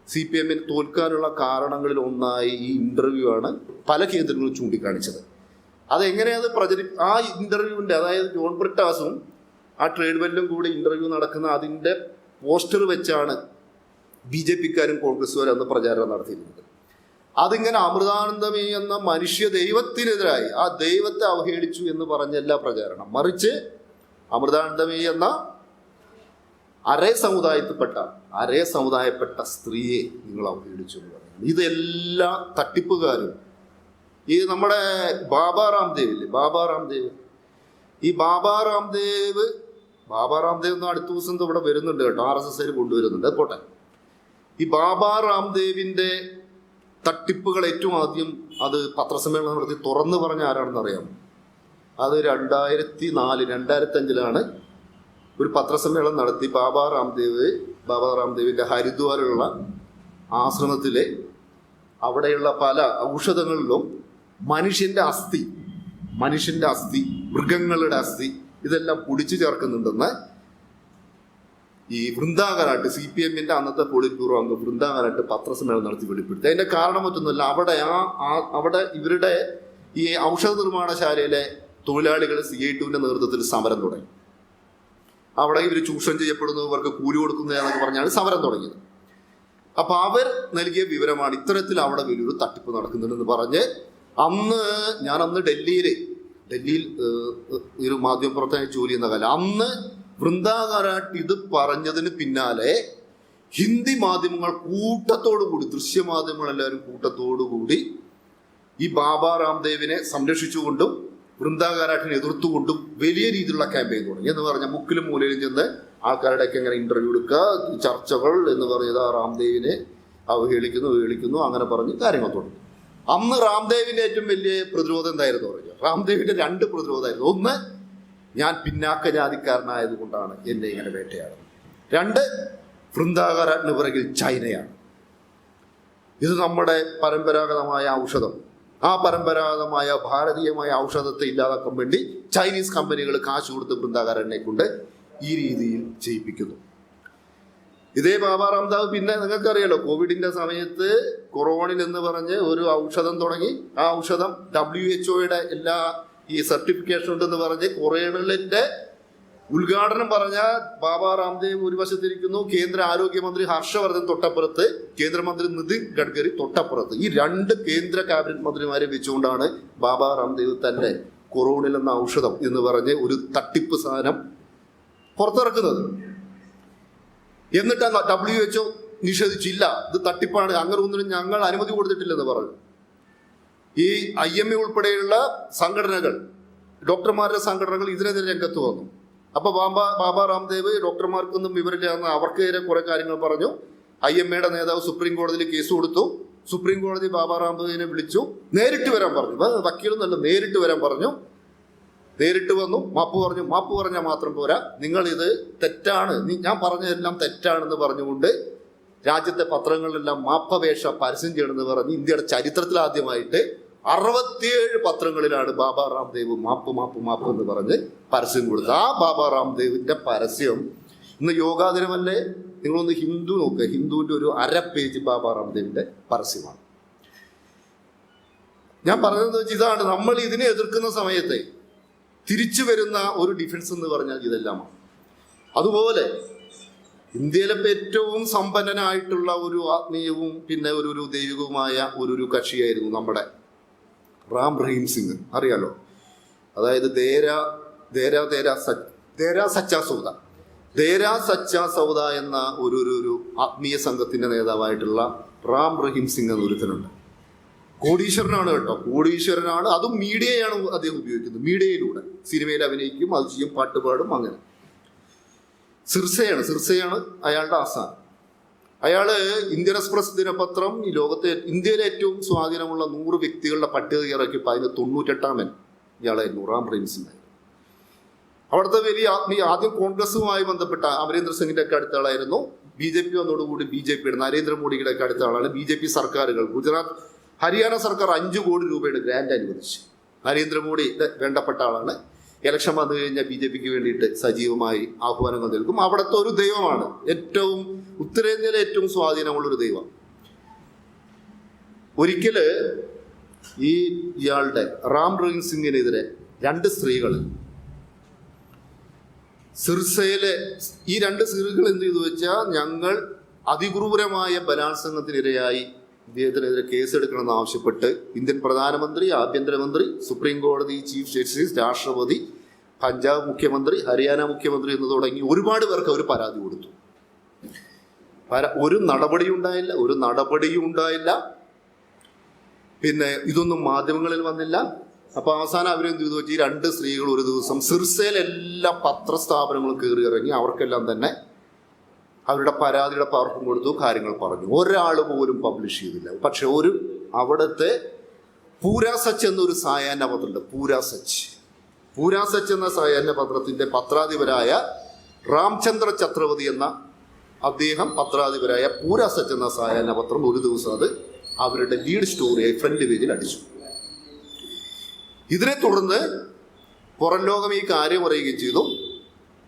S1: CPM തോൽക്കാനുള്ള കാരണങ്ങളിൽ ഒന്നായി ഈ ഇന്റർവ്യൂ ആണ് പല കേന്ദ്രങ്ങളും ചൂണ്ടിക്കാണിച്ചത്. അതെങ്ങനെയത് ആ ഇന്റർവ്യൂവിന്റെ, അതായത് ജോൺ ബ്രിട്ടാസും ആ ട്രേഡ് വെല്ലും കൂടി ഇന്റർവ്യൂ നടക്കുന്ന അതിന്റെ പോസ്റ്റർ വെച്ചാണ് BJPക്കാരും കോൺഗ്രസ്സുകാരും അന്ന് പ്രചാരണം നടത്തിയിരുന്നത്. അതിങ്ങനെ അമൃതാനന്ദമേ എന്ന മനുഷ്യ ദൈവത്തിനെതിരായി ആ ദൈവത്തെ അവഹേളിച്ചു എന്ന് പറഞ്ഞല്ല പ്രചാരണം. മറിച്ച് അമൃതാനന്ദമേ എന്ന അരേ സമുദായപ്പെട്ട സ്ത്രീയെ നിങ്ങൾ അവഹേളിച്ചു എന്ന് പറയുന്നത്. ഇതെല്ലാ തട്ടിപ്പുകാരും ഈ നമ്മുടെ ബാബാ രാംദേവ് ഇല്ലേ, ഈ ബാബാ രാംദേവ് ഒന്നും അടുത്ത ദിവസം ഇവിടെ വരുന്നുണ്ട് കേട്ടോ, RSS കൊണ്ടുവരുന്നുണ്ട്. അത് പോട്ടെ. ഈ ബാബാ രാംദേവിന്റെ തട്ടിപ്പുകൾ ഏറ്റവും ആദ്യം അത് പത്രസമ്മേളനം നടത്തി തുറന്നു പറഞ്ഞ ആരാണെന്ന് അറിയാം. അത് 2005 ഒരു പത്രസമ്മേളനം നടത്തി ബാബാ രാംദേവിന്റെ ഹരിദ്വാറിലുള്ള ആശ്രമത്തിലെ അവിടെയുള്ള പല ഔഷധങ്ങളിലും മനുഷ്യന്റെ അസ്ഥി, മൃഗങ്ങളുടെ അസ്ഥി ഇതെല്ലാം പൊടിച്ചു ചേർക്കുന്നുണ്ടെന്ന് ഈ വൃന്ദാകരാട്ട് CPM-ന്റെ അന്നത്തെ പോളിറ്റ് ബ്യൂറോ അംഗം വൃന്ദാകരാട്ട് പത്രസമ്മേളനം നടത്തി വെളിപ്പെടുത്തി. അതിന്റെ കാരണം മറ്റൊന്നുമില്ല, അവിടെ ഇവരുടെ ഈ ഔഷധ നിർമ്മാണശാലയിലെ തൊഴിലാളികൾ CI2-ന്റെ നേതൃത്വത്തിൽ സമരം തുടങ്ങി. അവിടെ ഇവർ ചൂഷണം ചെയ്യപ്പെടുന്നു, ഇവർക്ക് കൂലി കൊടുക്കുന്നു എന്നൊക്കെ പറഞ്ഞാണ് സമരം തുടങ്ങിയത്. അപ്പൊ അവർ നൽകിയ വിവരമാണ് ഇത്തരത്തിൽ അവിടെ വലിയൊരു തട്ടിപ്പ് നടക്കുന്നുണ്ടെന്ന് പറഞ്ഞ് ഞാൻ ഡൽഹിയിൽ ഒരു മാധ്യമപ്രവർത്തകനായി ജോലി ചെയ്യുന്ന കാലം അന്ന് വൃന്ദാകരാട്ട് ഇത് പറഞ്ഞതിന് പിന്നാലെ ഹിന്ദി മാധ്യമങ്ങൾ കൂട്ടത്തോടുകൂടി, ദൃശ്യമാധ്യമങ്ങളെല്ലാവരും കൂട്ടത്തോടുകൂടി ഈ ബാബാ രാംദേവിനെ സംരക്ഷിച്ചുകൊണ്ടും വൃന്ദാകരാട്ടിനെ എതിർത്തുകൊണ്ടും വലിയ രീതിയിലുള്ള ക്യാമ്പയിൻ തുടങ്ങി. എന്ന് പറഞ്ഞാൽ മുക്കിലും മൂലയിലും ചെന്ന് ആൾക്കാരുടെയൊക്കെ ഇങ്ങനെ ഇന്റർവ്യൂ എടുക്കുക, ചർച്ചകൾ എന്ന് പറഞ്ഞത് രാംദേവിനെ അവഹേളിക്കുന്നു അങ്ങനെ പറഞ്ഞ് കാര്യങ്ങൾ തുടങ്ങി. അന്ന് രാംദേവിന്റെ ഏറ്റവും വലിയ പ്രതിരോധം എന്തായിരുന്നു പറഞ്ഞു? രാംദേവിന്റെ 2 പ്രതിരോധമായിരുന്നു. ഒന്ന്, ഞാൻ പിന്നാക്ക ജാതിക്കാരനായത് കൊണ്ടാണ് എന്നെ ഇങ്ങനെ വേട്ടയാടുന്നത്. 2, വൃന്ദാകരാട്ടിന് പിറകിൽ ചൈനയാണ്. ഇത് നമ്മുടെ പരമ്പരാഗതമായ ഔഷധം, ആ പരമ്പരാഗതമായ ഭാരതീയമായ ഔഷധത്തെ ഇല്ലാതാക്കാൻ വേണ്ടി ചൈനീസ് കമ്പനികൾ കാശ് കൊടുത്ത് വൃന്ദാകരാട്ടിനെ കൊണ്ട് ഈ രീതിയിൽ ചെയ്യിപ്പിക്കുന്നു. ഇതേ ബാബാ രാംദേവ് പിന്നെ നിങ്ങൾക്കറിയാലോ, കോവിഡിന്റെ സമയത്ത് കൊറോണിൻ എന്ന് പറഞ്ഞ് ഒരു ഔഷധം തുടങ്ങി. ആ ഔഷധം WHO-യുടെ എല്ലാ ഈ സർട്ടിഫിക്കേഷൻ ഉണ്ടെന്ന് പറഞ്ഞ് കൊറോണിന്റെ ഉദ്ഘാടനം പറഞ്ഞ ബാബാ രാംദേവ് ഒരു വശത്തിരിക്കുന്നു, കേന്ദ്ര ആരോഗ്യമന്ത്രി ഹർഷവർദ്ധൻ തൊട്ടപ്പുറത്ത്, കേന്ദ്രമന്ത്രി നിതിൻ ഗഡ്കരി തൊട്ടപ്പുറത്ത്. ഈ 2 കേന്ദ്ര ക്യാബിനറ്റ് മന്ത്രിമാരെ വെച്ചുകൊണ്ടാണ് ബാബാ രാംദേവ് തന്നെ കൊറോണിൽ എന്ന ഔഷധം എന്ന് പറഞ്ഞ് ഒരു തട്ടിപ്പ് സാധനം പുറത്തിറക്കുന്നത്. എന്നിട്ട് WHO നിഷേധിച്ചില്ല, ഇത് തട്ടിപ്പാണ്, അങ്ങനെ ഒന്നിനും ഞങ്ങൾ അനുമതി കൊടുത്തിട്ടില്ലെന്ന് പറഞ്ഞു. ഈ IMA ഉൾപ്പെടെയുള്ള സംഘടനകൾ, ഡോക്ടർമാരുടെ സംഘടനകൾ ഇതിനെതിരെ രംഗത്ത് വന്നു. അപ്പൊ ബാബാ രാംദേവ് ഡോക്ടർമാർക്കൊന്നും വിവരമില്ലാന്ന് അവർക്കെതിരെ കുറെ കാര്യങ്ങൾ പറഞ്ഞു. IMA-യുടെ നേതാവ് സുപ്രീം കോടതിയിൽ കേസ് കൊടുത്തു. സുപ്രീം കോടതി ബാബാ രാംദേവിനെ വിളിച്ചു, നേരിട്ട് വരാൻ പറഞ്ഞു. വക്കീലൊന്നല്ല, നേരിട്ട് വരാൻ പറഞ്ഞു. നേരിട്ട് വന്നു, മാപ്പ് പറഞ്ഞു. മാപ്പ് പറഞ്ഞാൽ മാത്രം പോരാ, നിങ്ങൾ ഇത് തെറ്റാണ്, ഞാൻ പറഞ്ഞതെല്ലാം തെറ്റാണെന്ന് പറഞ്ഞുകൊണ്ട് രാജ്യത്തെ പത്രങ്ങളിലെല്ലാം മാപ്പപേക്ഷ പരസ്യം ചെയ്യണമെന്ന് പറഞ്ഞ് ഇന്ത്യയുടെ ചരിത്രത്തിൽ ആദ്യമായിട്ട് 67 പത്രങ്ങളിലാണ് ബാബാ രാംദേവ് മാപ്പ് എന്ന് പറഞ്ഞ് പരസ്യം കൊടുത്തത്. ആ ബാബാ രാംദേവിന്റെ പരസ്യം ഇന്ന് യോഗാ ദിനമല്ലേ, നിങ്ങളൊന്ന് ഹിന്ദു നോക്കുക, ഹിന്ദുവിന്റെ ഒരു 1/2 പേജ് ബാബാ രാംദേവിന്റെ പരസ്യമാണ്. ഞാൻ പറഞ്ഞതെന്ന് വെച്ചാൽ ഇതാണ്, നമ്മൾ ഇതിനെ എതിർക്കുന്ന സമയത്തെ തിരിച്ചു വരുന്ന ഒരു ഡിഫൻസ് എന്ന് പറഞ്ഞാൽ ഇതെല്ലാമാണ്. അതുപോലെ ഇന്ത്യയിലെ ഏറ്റവും സമ്പന്നനായിട്ടുള്ള ഒരു ആത്മീയവും പിന്നെ ഒരു ദൈവികവുമായ ഒരു കക്ഷിയായിരുന്നു നമ്മുടെ റാം റഹീം സിംഗ്, അറിയാലോ. അതായത് ദേരാ സച്ചാ സൗദ എന്ന ഒരു ആത്മീയ സംഘത്തിന്റെ നേതാവായിട്ടുള്ള റാം റഹീം സിംഗ് എന്ന ഒരുത്തനുണ്ട്. കോടീശ്വരനാണ് കേട്ടോ, കോടീശ്വരനാണ്. അതും മീഡിയയാണ് അദ്ദേഹം ഉപയോഗിക്കുന്നത്. മീഡിയയിലൂടെ സിനിമയിൽ അഭിനയിക്കും, അത് ചെയ്യും, പാട്ടുപാടും. അങ്ങനെ സിർസയാണ് അയാളുടെ ആസ്ഥാനം. അയാള് ഇന്ത്യൻ എക്സ്പ്രസ് ദിനപത്രം ഈ ഇന്ത്യയിലെ ഏറ്റവും സ്വാധീനമുള്ള 100 വ്യക്തികളുടെ പട്ടിക ഇറക്കിയപ്പോൾ അതിന് 98-ാമൻ ഇയാളായിരുന്നു റാം റഹീം സിംഗ്. അവിടുത്തെ വലിയ ആദ്യം കോൺഗ്രസുമായി ബന്ധപ്പെട്ട അമരീന്ദർ സിംഗിന്റെ ഒക്കെ അടുത്ത ആളായിരുന്നു. BJP വന്നതോടുകൂടി BJPയുടെ നരേന്ദ്രമോദിയുടെ ഒക്കെ അടുത്ത ആളാണ്. BJP സർക്കാരുകൾ ഗുജറാത്ത്, ഹരിയാന സർക്കാർ 5 കോടി രൂപയുടെ ഗ്രാന്റ് അനുവദിച്ചു. നരേന്ദ്രമോദി വേണ്ടപ്പെട്ട ആളാണ്. ഇലക്ഷൻ വന്നു കഴിഞ്ഞാൽ BJPക്ക് വേണ്ടിയിട്ട് സജീവമായി ആഹ്വാനങ്ങൾ നൽകും. അവിടുത്തെ ഒരു ദൈവമാണ്, ഉത്തരേന്ത്യയിലെ ഏറ്റവും സ്വാധീനമുള്ളൊരു ദൈവം. ഒരിക്കല് ഇയാളുടെ റാം റഹീം സിംഗിനെതിരെ 2 സ്ത്രീകൾ സിർസയിലെ ഈ 2 സ്ത്രീകൾ എന്ത് ചെയ്തു വെച്ചാൽ, ഞങ്ങൾ അതിക്രൂരമായ ബലാത്സംഗത്തിനിരയായി ഇദ്ദേഹത്തിനെതിരെ കേസെടുക്കണമെന്ന് ആവശ്യപ്പെട്ട് ഇന്ത്യൻ പ്രധാനമന്ത്രി, ആഭ്യന്തരമന്ത്രി, സുപ്രീം കോടതി ചീഫ് ജസ്റ്റിസ്, രാഷ്ട്രപതി, പഞ്ചാബ് മുഖ്യമന്ത്രി, ഹരിയാന മുഖ്യമന്ത്രി എന്ന് തുടങ്ങി ഒരുപാട് പേർക്ക് അവർ പരാതി കൊടുത്തു. ഒരു നടപടിയും ഉണ്ടായില്ല. പിന്നെ ഇതൊന്നും മാധ്യമങ്ങളിൽ വന്നില്ല. അപ്പോൾ അവസാനം അവരെന്ത് ചെയ്തു വെച്ചാൽ ഈ 2 സ്ത്രീകൾ ഒരു ദിവസം സിർസയിൽ എല്ലാ പത്രസ്ഥാപനങ്ങളും കയറി ഇറങ്ങി അവർക്കെല്ലാം തന്നെ അവരുടെ പരാതിയുടെ പകർപ്പും കൊടുത്തു, കാര്യങ്ങൾ പറഞ്ഞു. ഒരാൾ പോലും പബ്ലിഷ് ചെയ്തില്ല. പക്ഷെ അവിടുത്തെ പൂരാ സച്ച് എന്നൊരു സായാഹ്ന പത്രമുണ്ട്. പൂരാ സച്ച് എന്ന സായാഹ്ന പത്രത്തിൻ്റെ പത്രാധിപരായ രാംചന്ദ്ര ചക്രവർത്തി എന്ന അദ്ദേഹം പത്രാധിപരായ പൂരാ സച്ച് എന്ന സായാഹ്ന പത്രം ഒരു ദിവസം അത് അവരുടെ ലീഡ് സ്റ്റോറിയായി ഫ്രണ്ട് പേജിൽ അടിച്ചു. ഇതിനെ തുടർന്ന് പുറം ലോകം ഈ കാര്യം അറിയുകയും ചെയ്തു.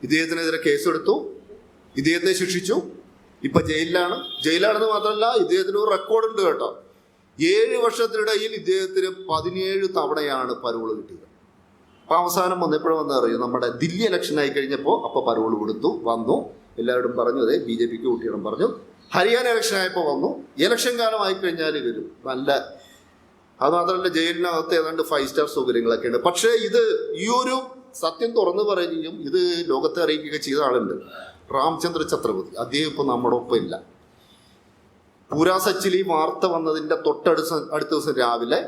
S1: ഇദ്ദേഹത്തിനെതിരെ കേസെടുത്തു, ഇദ്ദേഹത്തെ ശിക്ഷിച്ചു. ഇപ്പൊ ജയിലാണെന്ന് മാത്രമല്ല, ഇദ്ദേഹത്തിന് ഒരു റെക്കോർഡുണ്ട് കേട്ടോ. 7 വർഷത്തിനിടയിൽ ഇദ്ദേഹത്തിന് 17 തവണയാണ് പരോള് കിട്ടിയത്. അപ്പൊ അവസാനം വന്നപ്പോഴും അറിയും, നമ്മുടെ ദില്ലി ഇലക്ഷൻ ആയി കഴിഞ്ഞപ്പോൾ അപ്പൊ പരോള് കൊടുത്തു, വന്നു, എല്ലാവരും പറഞ്ഞു അതെ BJPക്ക് കൂട്ടിയിടം പറഞ്ഞു. ഹരിയാന ഇലക്ഷൻ ആയപ്പോൾ വന്നു. ഇലക്ഷൻ കാലമായി കഴിഞ്ഞാൽ വരും. അത് മാത്രമല്ല, ജയിലിനകത്ത് ഏതാണ്ട് 5 സ്റ്റാർ സൗകര്യങ്ങളൊക്കെ ഉണ്ട്. പക്ഷേ ഈ ഒരു സത്യം തുറന്നു പറയുകയും ഇത് ലോകത്തെ അറിയിക്കുക ചെയ്ത ആളുണ്ട്, രാംചന്ദ്ര ചക്രവർത്തി. അദ്ദേഹം ഇപ്പൊ നമ്മുടെ ഒപ്പം ഇല്ല. പൂരാ സച്ചിൽ ഈ വാർത്ത വന്നതിന്റെ അടുത്ത ദിവസം രാവിലെ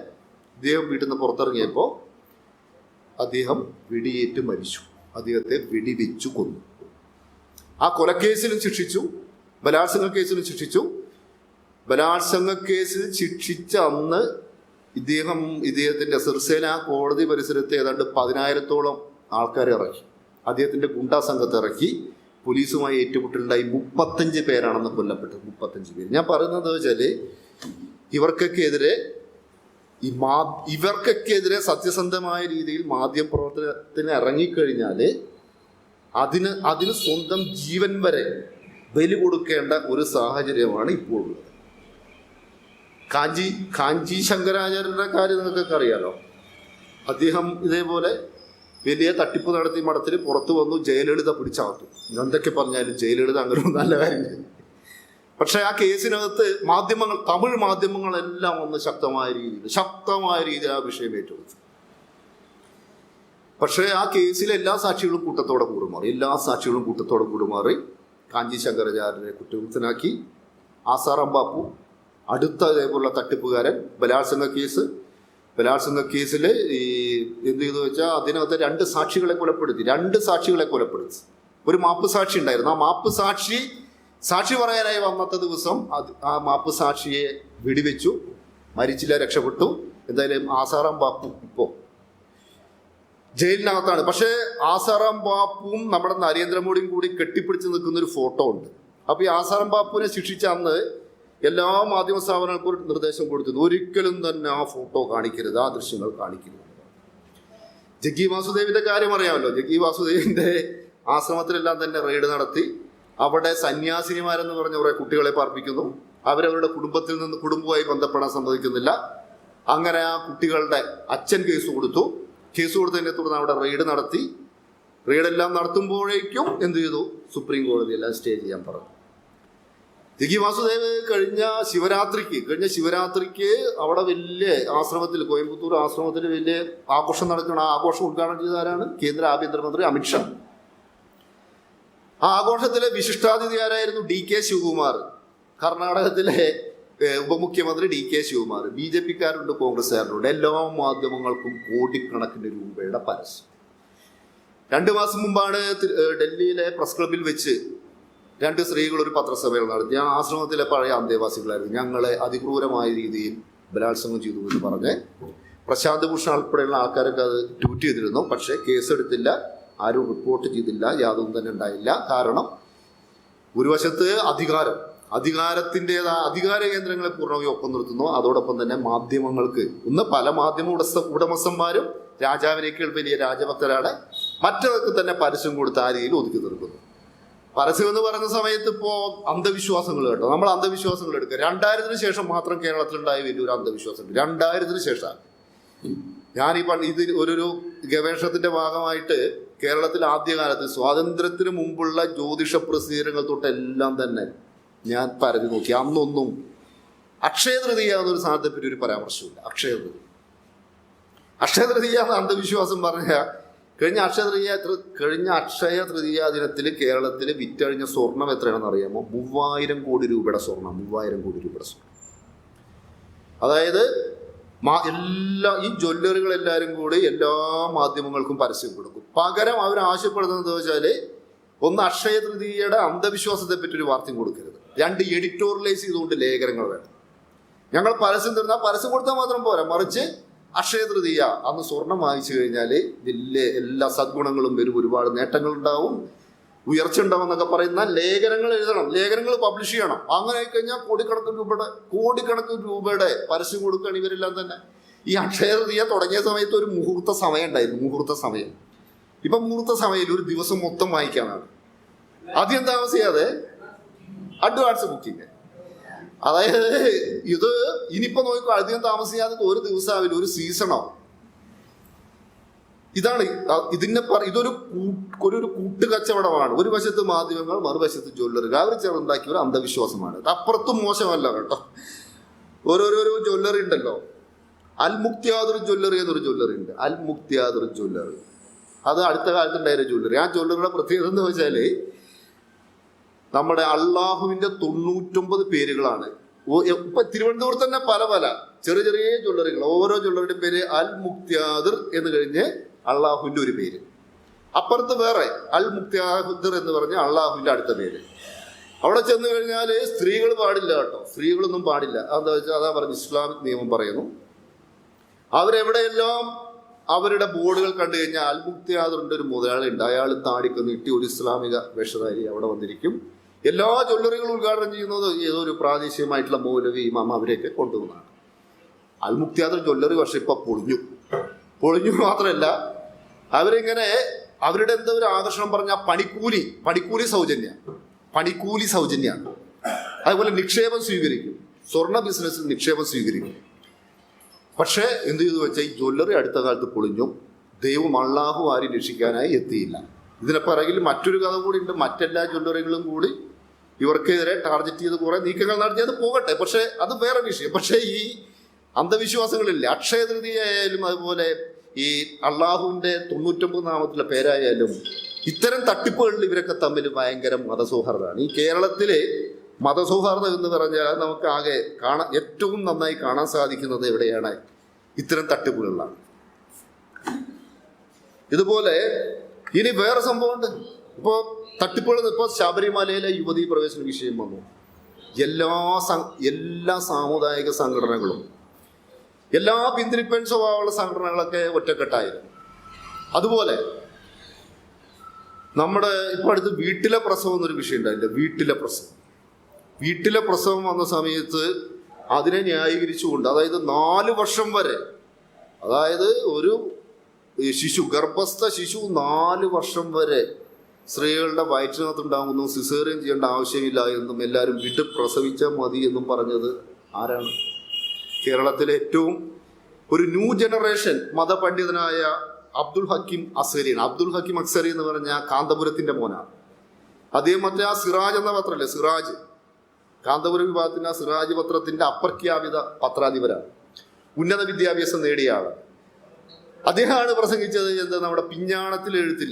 S1: അദ്ദേഹം വീട്ടിൽ നിന്ന് പുറത്തിറങ്ങിയപ്പോൾ അദ്ദേഹം വെടിയേറ്റ് മരിച്ചു. അദ്ദേഹത്തെ വെടിവെച്ചു കൊന്നു. ആ കൊലക്കേസിലും ശിക്ഷിച്ചു, ബലാത്സംഗ കേസിലും ശിക്ഷിച്ചു. ബലാത്സംഗ കേസിൽ ശിക്ഷിച്ച അന്ന് ഇദ്ദേഹത്തിന്റെ സിർസേന കോടതി പരിസരത്ത് ഏതാണ്ട് 10,000-ഓളം ആൾക്കാരെ ഇറക്കി. അദ്ദേഹത്തിന്റെ ഗുണ്ടാ സംഘത്തെ ഇറക്കി. പോലീസുമായി ഏറ്റുമുട്ടലുണ്ടായി. 35 പേരാണെന്ന് കൊല്ലപ്പെട്ടത്. 35 പേര്. ഞാൻ പറയുന്നത് വെച്ചാല് ഇവർക്കൊക്കെതിരെ സത്യസന്ധമായ രീതിയിൽ മാധ്യമ പ്രവർത്തനത്തിന് ഇറങ്ങിക്കഴിഞ്ഞാല് അതിന് സ്വന്തം ജീവൻ വരെ ബലി കൊടുക്കേണ്ട ഒരു സാഹചര്യമാണ് ഇപ്പോൾ ഉള്ളത്. കാഞ്ചി ശങ്കരാചാര്യരുടെ കാര്യം നിങ്ങൾക്കൊക്കെ അറിയാലോ. അദ്ദേഹം ഇതേപോലെ വലിയ തട്ടിപ്പ് നടത്തി മഠത്തിൽ പുറത്തു വന്നു, ജയലളിത പിടിച്ചകത്തു. എന്തൊക്കെ പറഞ്ഞാലും ജയലളിത അങ്ങനെ നല്ല കാര്യം. പക്ഷെ ആ കേസിനകത്ത് തമിഴ് മാധ്യമങ്ങളെല്ലാം ഒന്ന് ശക്തമായ രീതിയിൽ ആ വിഷയം ഏറ്റെടുത്തു. പക്ഷേ ആ കേസിലെ എല്ലാ സാക്ഷികളും കൂട്ടത്തോടെ കൂടുമാറി കാഞ്ചി ശങ്കരാചാര്യരെ കുറ്റവിമുക്തനാക്കി. ആസാറാം ബാപ്പു അടുത്ത ഇതേപോലുള്ള തട്ടിപ്പുകാരൻ. ബലാത്സംഗ കേസിൽ എന്ത് ചെയ്തു വെച്ചാൽ അതിനകത്ത് 2 സാക്ഷികളെ കൊലപ്പെടുത്തി. ഒരു മാപ്പ് സാക്ഷി ഉണ്ടായിരുന്നു. ആ മാപ്പ് സാക്ഷി പറയാനായി വന്നത്തെ ദിവസം ആ മാപ്പ് സാക്ഷിയെ വെടിവെച്ചു. മരിച്ചില്ല, രക്ഷപ്പെട്ടു. എന്തായാലും ആസാറാം ബാപ്പു ഇപ്പോൾ ജയിലിനകത്താണ്. പക്ഷേ ആസാറാം ബാപ്പുവും നമ്മുടെ നരേന്ദ്രമോദിയും കൂടി കെട്ടിപ്പിടിച്ച് നിൽക്കുന്ന ഒരു ഫോട്ടോ ഉണ്ട്. അപ്പൊ ഈ ആസാറാം ബാപ്പുവിനെ ശിക്ഷിച്ച അന്ന് എല്ലാ മാധ്യമ സ്ഥാപനങ്ങൾക്കും ഒരു നിർദ്ദേശം കൊടുത്തിരുന്നു, ഒരിക്കലും തന്നെ ആ ഫോട്ടോ കാണിക്കരുത്, ആ ദൃശ്യങ്ങൾ കാണിക്കരുത്. ജഗ്ഗി വാസുദേവിന്റെ കാര്യം അറിയാമല്ലോ. ജഗ്ഗി വാസുദേവിന്റെ ആശ്രമത്തിലെല്ലാം തന്നെ റെയ്ഡ് നടത്തി. അവിടെ സന്യാസിനിമാരെന്ന് പറഞ്ഞ കുറെ കുട്ടികളെ പാർപ്പിക്കുന്നു. അവരവരുടെ കുടുംബവുമായി ബന്ധപ്പെടാൻ സമ്മതിക്കുന്നില്ല. അങ്ങനെ ആ കുട്ടികളുടെ അച്ഛൻ കേസ് കൊടുത്തതിനെ തുടർന്ന് അവിടെ റെയ്ഡെല്ലാം നടത്തുമ്പോഴേക്കും എന്ത് ചെയ്തു, സുപ്രീം കോടതിയെല്ലാം സ്റ്റേ ചെയ്യാൻ പറഞ്ഞു. ജഗ്ഗി വാസുദേവ് കഴിഞ്ഞ ശിവരാത്രിക്ക് അവിടെ വലിയ ആശ്രമത്തിൽ, കോയമ്പത്തൂർ ആശ്രമത്തിൽ വലിയ ആഘോഷം നടക്കണം. ആ ആഘോഷം ഉദ്ഘാടനം ചെയ്തവരാണ് കേന്ദ്ര ആഭ്യന്തരമന്ത്രി അമിത്ഷാ. ആ ആഘോഷത്തിലെ വിശിഷ്ടാതിഥിയാരായിരുന്നു DK ശിവകുമാർ, കർണാടകത്തിലെ ഉപമുഖ്യമന്ത്രി DK ശിവകുമാർ. BJPക്കാരുണ്ട്, കോൺഗ്രസ്സുകാരുണ്ട്. എല്ലാ മാധ്യമങ്ങൾക്കും കോടിക്കണക്കിന് രൂപയുടെ പരസ്യം. 2 മാസം മുമ്പാണ് ഡൽഹിയിലെ പ്രസ് ക്ലബിൽ വെച്ച് 2 സ്ത്രീകൾ ഒരു പത്രസമ്മേളനം നടത്തി. ആ ആശ്രമത്തിലെ പഴയ അന്തേവാസികളായിരുന്നു. ഞങ്ങളെ അതിക്രൂരമായ രീതിയിൽ ബലാത്സംഗം ചെയ്തു എന്ന് പറഞ്ഞ് പ്രശാന്ത് ഭൂഷൺ ഉൾപ്പെടെയുള്ള ആൾക്കാരൊക്കെ അത് ട്വീറ്റ് ചെയ്തിരുന്നു. പക്ഷേ കേസെടുത്തില്ല, ആരും റിപ്പോർട്ട് ചെയ്തില്ല, യാതൊന്നും തന്നെ ഉണ്ടായില്ല. കാരണം ഒരു വശത്ത് അധികാര കേന്ദ്രങ്ങളെ പൂർണ്ണമായി ഒപ്പം നിർത്തുന്നു. അതോടൊപ്പം തന്നെ മാധ്യമങ്ങൾക്ക് പല മാധ്യമ ഉടമസ്ഥന്മാരും രാജാവിനേക്കാൾ വലിയ രാജഭക്തരാണ്. മറ്റവർക്ക് തന്നെ പരസ്യം കൊടുത്ത് ആ രീതിയിൽ ഒതുക്കി നിർത്തുന്നു. പരസ്യം എന്ന് പറയുന്ന സമയത്ത് ഇപ്പോൾ അന്ധവിശ്വാസങ്ങൾ കേട്ടോ, നമ്മൾ അന്ധവിശ്വാസങ്ങൾ എടുക്കുക. 2000-ന് ശേഷം മാത്രം കേരളത്തിലുണ്ടായ വലിയൊരു അന്ധവിശ്വാസം. 2000-ന് ശേഷം ഇതിൽ ഒരു ഗവേഷണത്തിന്റെ ഭാഗമായിട്ട് കേരളത്തിൽ ആദ്യകാലത്ത് സ്വാതന്ത്ര്യത്തിന് മുമ്പുള്ള ജ്യോതിഷ പ്രസിദ്ധീകരണങ്ങൾ തൊട്ടെല്ലാം തന്നെ ഞാൻ പരതി നോക്കി. അന്നൊന്നും അക്ഷയ തൃതീയ എന്നൊരു സാധനത്തെ പറ്റി ഒരു പരാമർശമില്ല. അക്ഷയ തൃതീയ എന്ന അന്ധവിശ്വാസം പറഞ്ഞാൽ കഴിഞ്ഞ അക്ഷയ തൃതീയ ദിനത്തിൽ കേരളത്തിൽ വിറ്റഴിഞ്ഞ സ്വർണം എത്രയാണെന്ന് അറിയാമോ? 3000 കോടി രൂപയുടെ സ്വർണം. 3000 കോടി രൂപയുടെ സ്വർണം. അതായത് ഈ ജ്വല്ലറികളെല്ലാവരും കൂടി എല്ലാ മാധ്യമങ്ങൾക്കും പരസ്യം കൊടുക്കും. പകരം അവർ ആവശ്യപ്പെടുന്നത് വെച്ചാൽ ഒന്ന്, അക്ഷയ തൃതീയയുടെ അന്ധവിശ്വാസത്തെ പറ്റി ഒരു വാർത്തയും കൊടുക്കരുത്. 2, എഡിറ്റോറിയലൈസ് ചെയ്തുകൊണ്ട് ലേഖനങ്ങൾ വേണം. ഞങ്ങൾ പരസ്യം തരുന്ന പരസ്യം കൊടുത്താൽ മാത്രം പോരാ, മറിച്ച് അക്ഷയ തൃതീയ അന്ന് സ്വർണം വാങ്ങിച്ചു കഴിഞ്ഞാൽ വലിയ എല്ലാ സദ്ഗുണങ്ങളും വരും, ഒരുപാട് നേട്ടങ്ങളുണ്ടാവും, ഉയർച്ച ഉണ്ടാവും എന്നൊക്കെ പറയുന്ന ലേഖനങ്ങൾ എഴുതണം, ലേഖനങ്ങൾ പബ്ലിഷ് ചെയ്യണം. അങ്ങനെ ആയിക്കഴിഞ്ഞാൽ കോടിക്കണക്കിന് രൂപയുടെ പരസ്യം കൊടുക്കുകയാണ് ഇവരെല്ലാം തന്നെ. ഈ അക്ഷയ തൃതീയ തുടങ്ങിയ സമയത്ത് ഒരു മുഹൂർത്ത സമയം ഉണ്ടായിരുന്നു, മുഹൂർത്ത സമയം. ഇപ്പം മുഹൂർത്ത സമയം ഒരു ദിവസം മൊത്തം വാങ്ങിക്കാനാണ്. ആദ്യം താമസിയാതെ അഡ്വാൻസ് ബുക്കിങ്. അതായത് ഇത് ഇനിയിപ്പോ നോക്കൂ, അധികം താമസിയാതെ ഒരു ദിവസമാവില്ല, ഒരു സീസണോ. ഇതാണ് ഇതൊരു കൂട്ടുകച്ചവടമാണ്. ഒരു വശത്ത് മാധ്യമങ്ങൾ, മറുവശത്ത് ജ്വല്ലറികൾ. അവർ ചേർന്നുണ്ടാക്കിയ ഒരു അന്ധവിശ്വാസമാണ്. അപ്പുറത്തും മോശമല്ല കേട്ടോ. ഓരോരോ ജ്വല്ലറി ഉണ്ടല്ലോ. അൽ മുക്തിയാദുർ ജ്വല്ലറി എന്നൊരു ജ്വല്ലറി ഉണ്ട്. അൽ മുക്തിയാദുർ ജ്വല്ലറി, അത് അടുത്ത കാലത്തുണ്ടായിരുന്ന ജ്വല്ലറി. ആ ജ്വല്ലറിയുടെ പ്രത്യേകത എന്ന് വെച്ചാൽ നമ്മുടെ അള്ളാഹുവിന്റെ 99 പേരുകളാണ്. ഇപ്പൊ തിരുവനന്തപുരത്ത് തന്നെ പല ചെറിയ ജ്വല്ലറികൾ. ഓരോ ജ്വല്ലറിയുടെ പേര് അൽ മുക്തിയാദിർ എന്ന് കഴിഞ്ഞ് അള്ളാഹുവിന്റെ ഒരു പേര്. അപ്പുറത്ത് വേറെ അൽ മുക്തിയാദിർ എന്ന് പറഞ്ഞ അള്ളാഹുവിന്റെ അടുത്ത പേര്. അവിടെ ചെന്ന് കഴിഞ്ഞാൽ സ്ത്രീകൾ പാടില്ല കേട്ടോ, സ്ത്രീകളൊന്നും പാടില്ല. എന്താ വെച്ചാൽ അതാ പറഞ്ഞ് ഇസ്ലാമിക് നിയമം പറയുന്നു. അവരെവിടെയെല്ലാം അവരുടെ ബോർഡുകൾ കണ്ടു കഴിഞ്ഞാൽ അൽ മുക്തിയാദിറിന്റെ ഒരു മുതലാളി ഉണ്ട്, അയാൾ താടിക്ക് നീട്ടി ഒരു ഇസ്ലാമിക വേഷധാരി അവിടെ വന്നിരിക്കും. എല്ലാ ജ്വല്ലറികളും ഉദ്ഘാടനം ചെയ്യുന്നത് ഏതോ ഒരു പ്രാദേശികമായിട്ടുള്ള മൗലവി, ഇമാം അവരെയൊക്കെ കൊണ്ടുവന്നതാണ്. അൽ മുക്തിയാദിർ ജ്വല്ലറി പക്ഷെ ഇപ്പൊ പൊളിഞ്ഞു മാത്രമല്ല, അവരിങ്ങനെ അവരുടെ എന്താ ഒരു ആകർഷണം പറഞ്ഞാൽ പണിക്കൂലി സൗജന്യമാണ്. അതുപോലെ നിക്ഷേപം സ്വീകരിക്കും, സ്വർണ്ണ ബിസിനസ്സിൽ നിക്ഷേപം സ്വീകരിക്കും. പക്ഷേ എന്ത് ചെയ്തു വെച്ചാൽ ഈ ജ്വല്ലറി അടുത്ത കാലത്ത് പൊളിഞ്ഞു. ദൈവം അള്ളാഹു ആരും രക്ഷിക്കാനായി എത്തിയില്ല. ഇതിനെ പിറകിൽ മറ്റൊരു കഥ കൂടി ഉണ്ട്. മറ്റെല്ലാ ജ്വല്ലറികളും കൂടി ഇവർക്കെതിരെ ടാർഗറ്റ് ചെയ്ത് കുറെ നീക്കങ്ങൾ നടത്തിയത് പോകട്ടെ, പക്ഷെ അത് വേറെ വിഷയം. പക്ഷേ ഈ അന്ധവിശ്വാസങ്ങളില്ലേ, അക്ഷയ തൃതീയ ആയാലും അതുപോലെ ഈ അള്ളാഹുവിന്റെ 99 നാമത്തിലെ പേരായാലും ഇത്തരം തട്ടിപ്പുകളിൽ ഇവരൊക്കെ തമ്മിൽ ഭയങ്കര മതസൗഹാർദ്ദമാണ്. ഈ കേരളത്തിലെ മതസൗഹാർദ്ദം എന്ന് പറഞ്ഞാൽ നമുക്ക് ആകെ ഏറ്റവും നന്നായി കാണാൻ സാധിക്കുന്നത് എവിടെയാണ്? ഇത്തരം തട്ടിപ്പുകളിലാണ്. ഇതുപോലെ ഇനി വേറെ സംഭവമുണ്ട്. ഇപ്പോൾ തട്ടിപ്പുകൾ, ഇപ്പോൾ ശബരിമലയിലെ യുവതീ പ്രവേശന വിഷയം വന്നു. എല്ലാ സാമുദായിക സംഘടനകളും, എല്ലാ പിന്തിരിപ്പൻ സ്വഭാവമുള്ള സംഘടനകളൊക്കെ ഒറ്റക്കെട്ടായിരുന്നു. അതുപോലെ നമ്മുടെ ഇപ്പൊ അടുത്ത് വീട്ടിലെ പ്രസവം എന്നൊരു വിഷയം ഉണ്ടായില്ല. വീട്ടിലെ പ്രസവം വന്ന സമയത്ത് അതിനെ ന്യായീകരിച്ചുകൊണ്ട്, അതായത് 4 വർഷം വരെ, അതായത് ഒരു ഗർഭസ്ഥ ശിശു 4 വർഷം വരെ സ്ത്രീകളുടെ വയറ്റിനകത്തുണ്ടാകുന്നു, സിസേറിയൻ ചെയ്യേണ്ട ആവശ്യമില്ല എന്നും എല്ലാവരും വീട്ടിൽ പ്രസവിച്ചാൽ മതി എന്നും പറഞ്ഞത് ആരാണ്? കേരളത്തിലെ ഏറ്റവും ഒരു ന്യൂ ജനറേഷൻ മതപണ്ഡിതനായ അബ്ദുൽ ഹക്കീം അക്സരിയാണ്. അബ്ദുൽ ഹക്കീം അക്സരി എന്ന് പറഞ്ഞ കാന്തപുരത്തിന്റെ മോനാണ്. അദ്ദേഹം മറ്റേ ആ സിറാജ് എന്ന പത്രമല്ലേ, സിറാജ്, കാന്തപുരം വിഭാഗത്തിന്റെ ആ സിറാജ് പത്രത്തിന്റെ അപ്രഖ്യാപിത പത്രാധിപരാണ്. ഉന്നത വിദ്യാഭ്യാസം നേടിയ ആളാണ്. അദ്ദേഹമാണ് പ്രസംഗിച്ചത് എന്താ, നമ്മുടെ പിഞ്ഞാണത്തിൽ എഴുത്ത്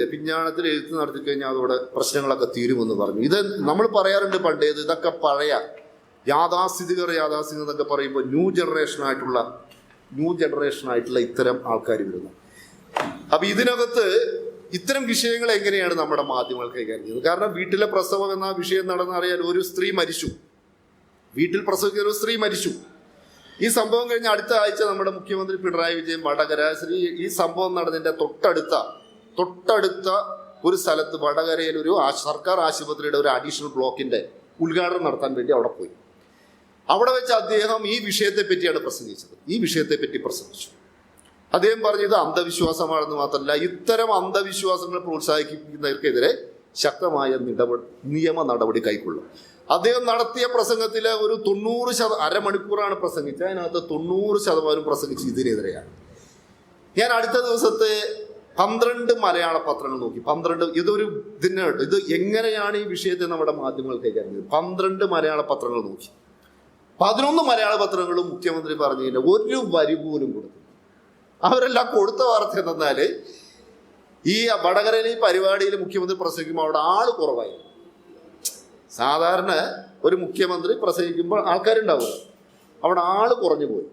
S1: നടത്തി കഴിഞ്ഞാൽ അതോടെ പ്രശ്നങ്ങളൊക്കെ തീരുമെന്ന് പറഞ്ഞു. ഇത് നമ്മൾ പറയാറുണ്ട് പണ്ടേ, ഇതൊക്കെ പഴയ യാഥാസ്ഥിതികർ എന്നൊക്കെ പറയുമ്പോൾ ന്യൂ ജനറേഷൻ ആയിട്ടുള്ള ഇത്തരം ആൾക്കാർ വരുന്നു. അപ്പൊ ഇതിനകത്ത് ഇത്തരം വിഷയങ്ങൾ എങ്ങനെയാണ് നമ്മുടെ മാധ്യമങ്ങൾ കൈകാര്യം ചെയ്യുന്നത്? കാരണം വീട്ടിലെ പ്രസവം എന്ന വിഷയം നടന്നറിയാൻ ഒരു സ്ത്രീ മരിച്ചു, വീട്ടിൽ പ്രസവിക്കുന്ന ഒരു സ്ത്രീ മരിച്ചു. ഈ സംഭവം കഴിഞ്ഞ അടുത്ത ആഴ്ച നമ്മുടെ മുഖ്യമന്ത്രി പിണറായി വിജയൻ വടകര ഈ സംഭവം നടന്നതിന്റെ തൊട്ടടുത്ത ഒരു സ്ഥലത്ത് വടകരയിൽ ഒരു സർക്കാർ ആശുപത്രിയുടെ ഒരു അഡീഷണൽ ബ്ലോക്കിന്റെ ഉദ്ഘാടനം നടത്താൻ വേണ്ടി അവിടെ പോയി. അവിടെ വെച്ച് അദ്ദേഹം ഈ വിഷയത്തെ പറ്റിയാണ് പ്രസംഗിച്ചു. അദ്ദേഹം പറഞ്ഞു ഇത് അന്ധവിശ്വാസമാണെന്ന് മാത്രമല്ല, ഇത്തരം അന്ധവിശ്വാസങ്ങൾ പ്രോത്സാഹിപ്പിക്കുന്നവർക്കെതിരെ ശക്തമായ നിയമ നടപടി കൈക്കൊള്ളും. അദ്ദേഹം നടത്തിയ പ്രസംഗത്തിലെ ഒരു 90% അരമണിക്കൂറാണ് പ്രസംഗിച്ചത്. അതിനകത്ത് 90% പ്രസംഗിച്ച് ഇതിനെതിരെയാണ്. ഞാൻ അടുത്ത ദിവസത്തെ 12 മലയാള പത്രങ്ങൾ നോക്കി. 12 ഇത് എങ്ങനെയാണ് ഈ വിഷയത്തെ നമ്മുടെ മാധ്യമങ്ങൾ കൈകാര്യം ചെയ്തത്? 12 മലയാള പത്രങ്ങൾ നോക്കി. 11 മലയാള പത്രങ്ങളും മുഖ്യമന്ത്രി പറഞ്ഞതിന് ഒരു വരി പോലും കൊടുത്തു. അവരെല്ലാം കൊടുത്ത വാർത്ത എന്തെന്നാല് ഈ വടകരയിലെ ഈ പരിപാടിയിൽ മുഖ്യമന്ത്രി പ്രസംഗിക്കുമ്പോൾ അവിടെ ആള് കുറവായി. സാധാരണ ഒരു മുഖ്യമന്ത്രി പ്രസംഗിക്കുമ്പോൾ ആൾക്കാരുണ്ടാവുക, അവിടെ ആള് കുറഞ്ഞു പോയി.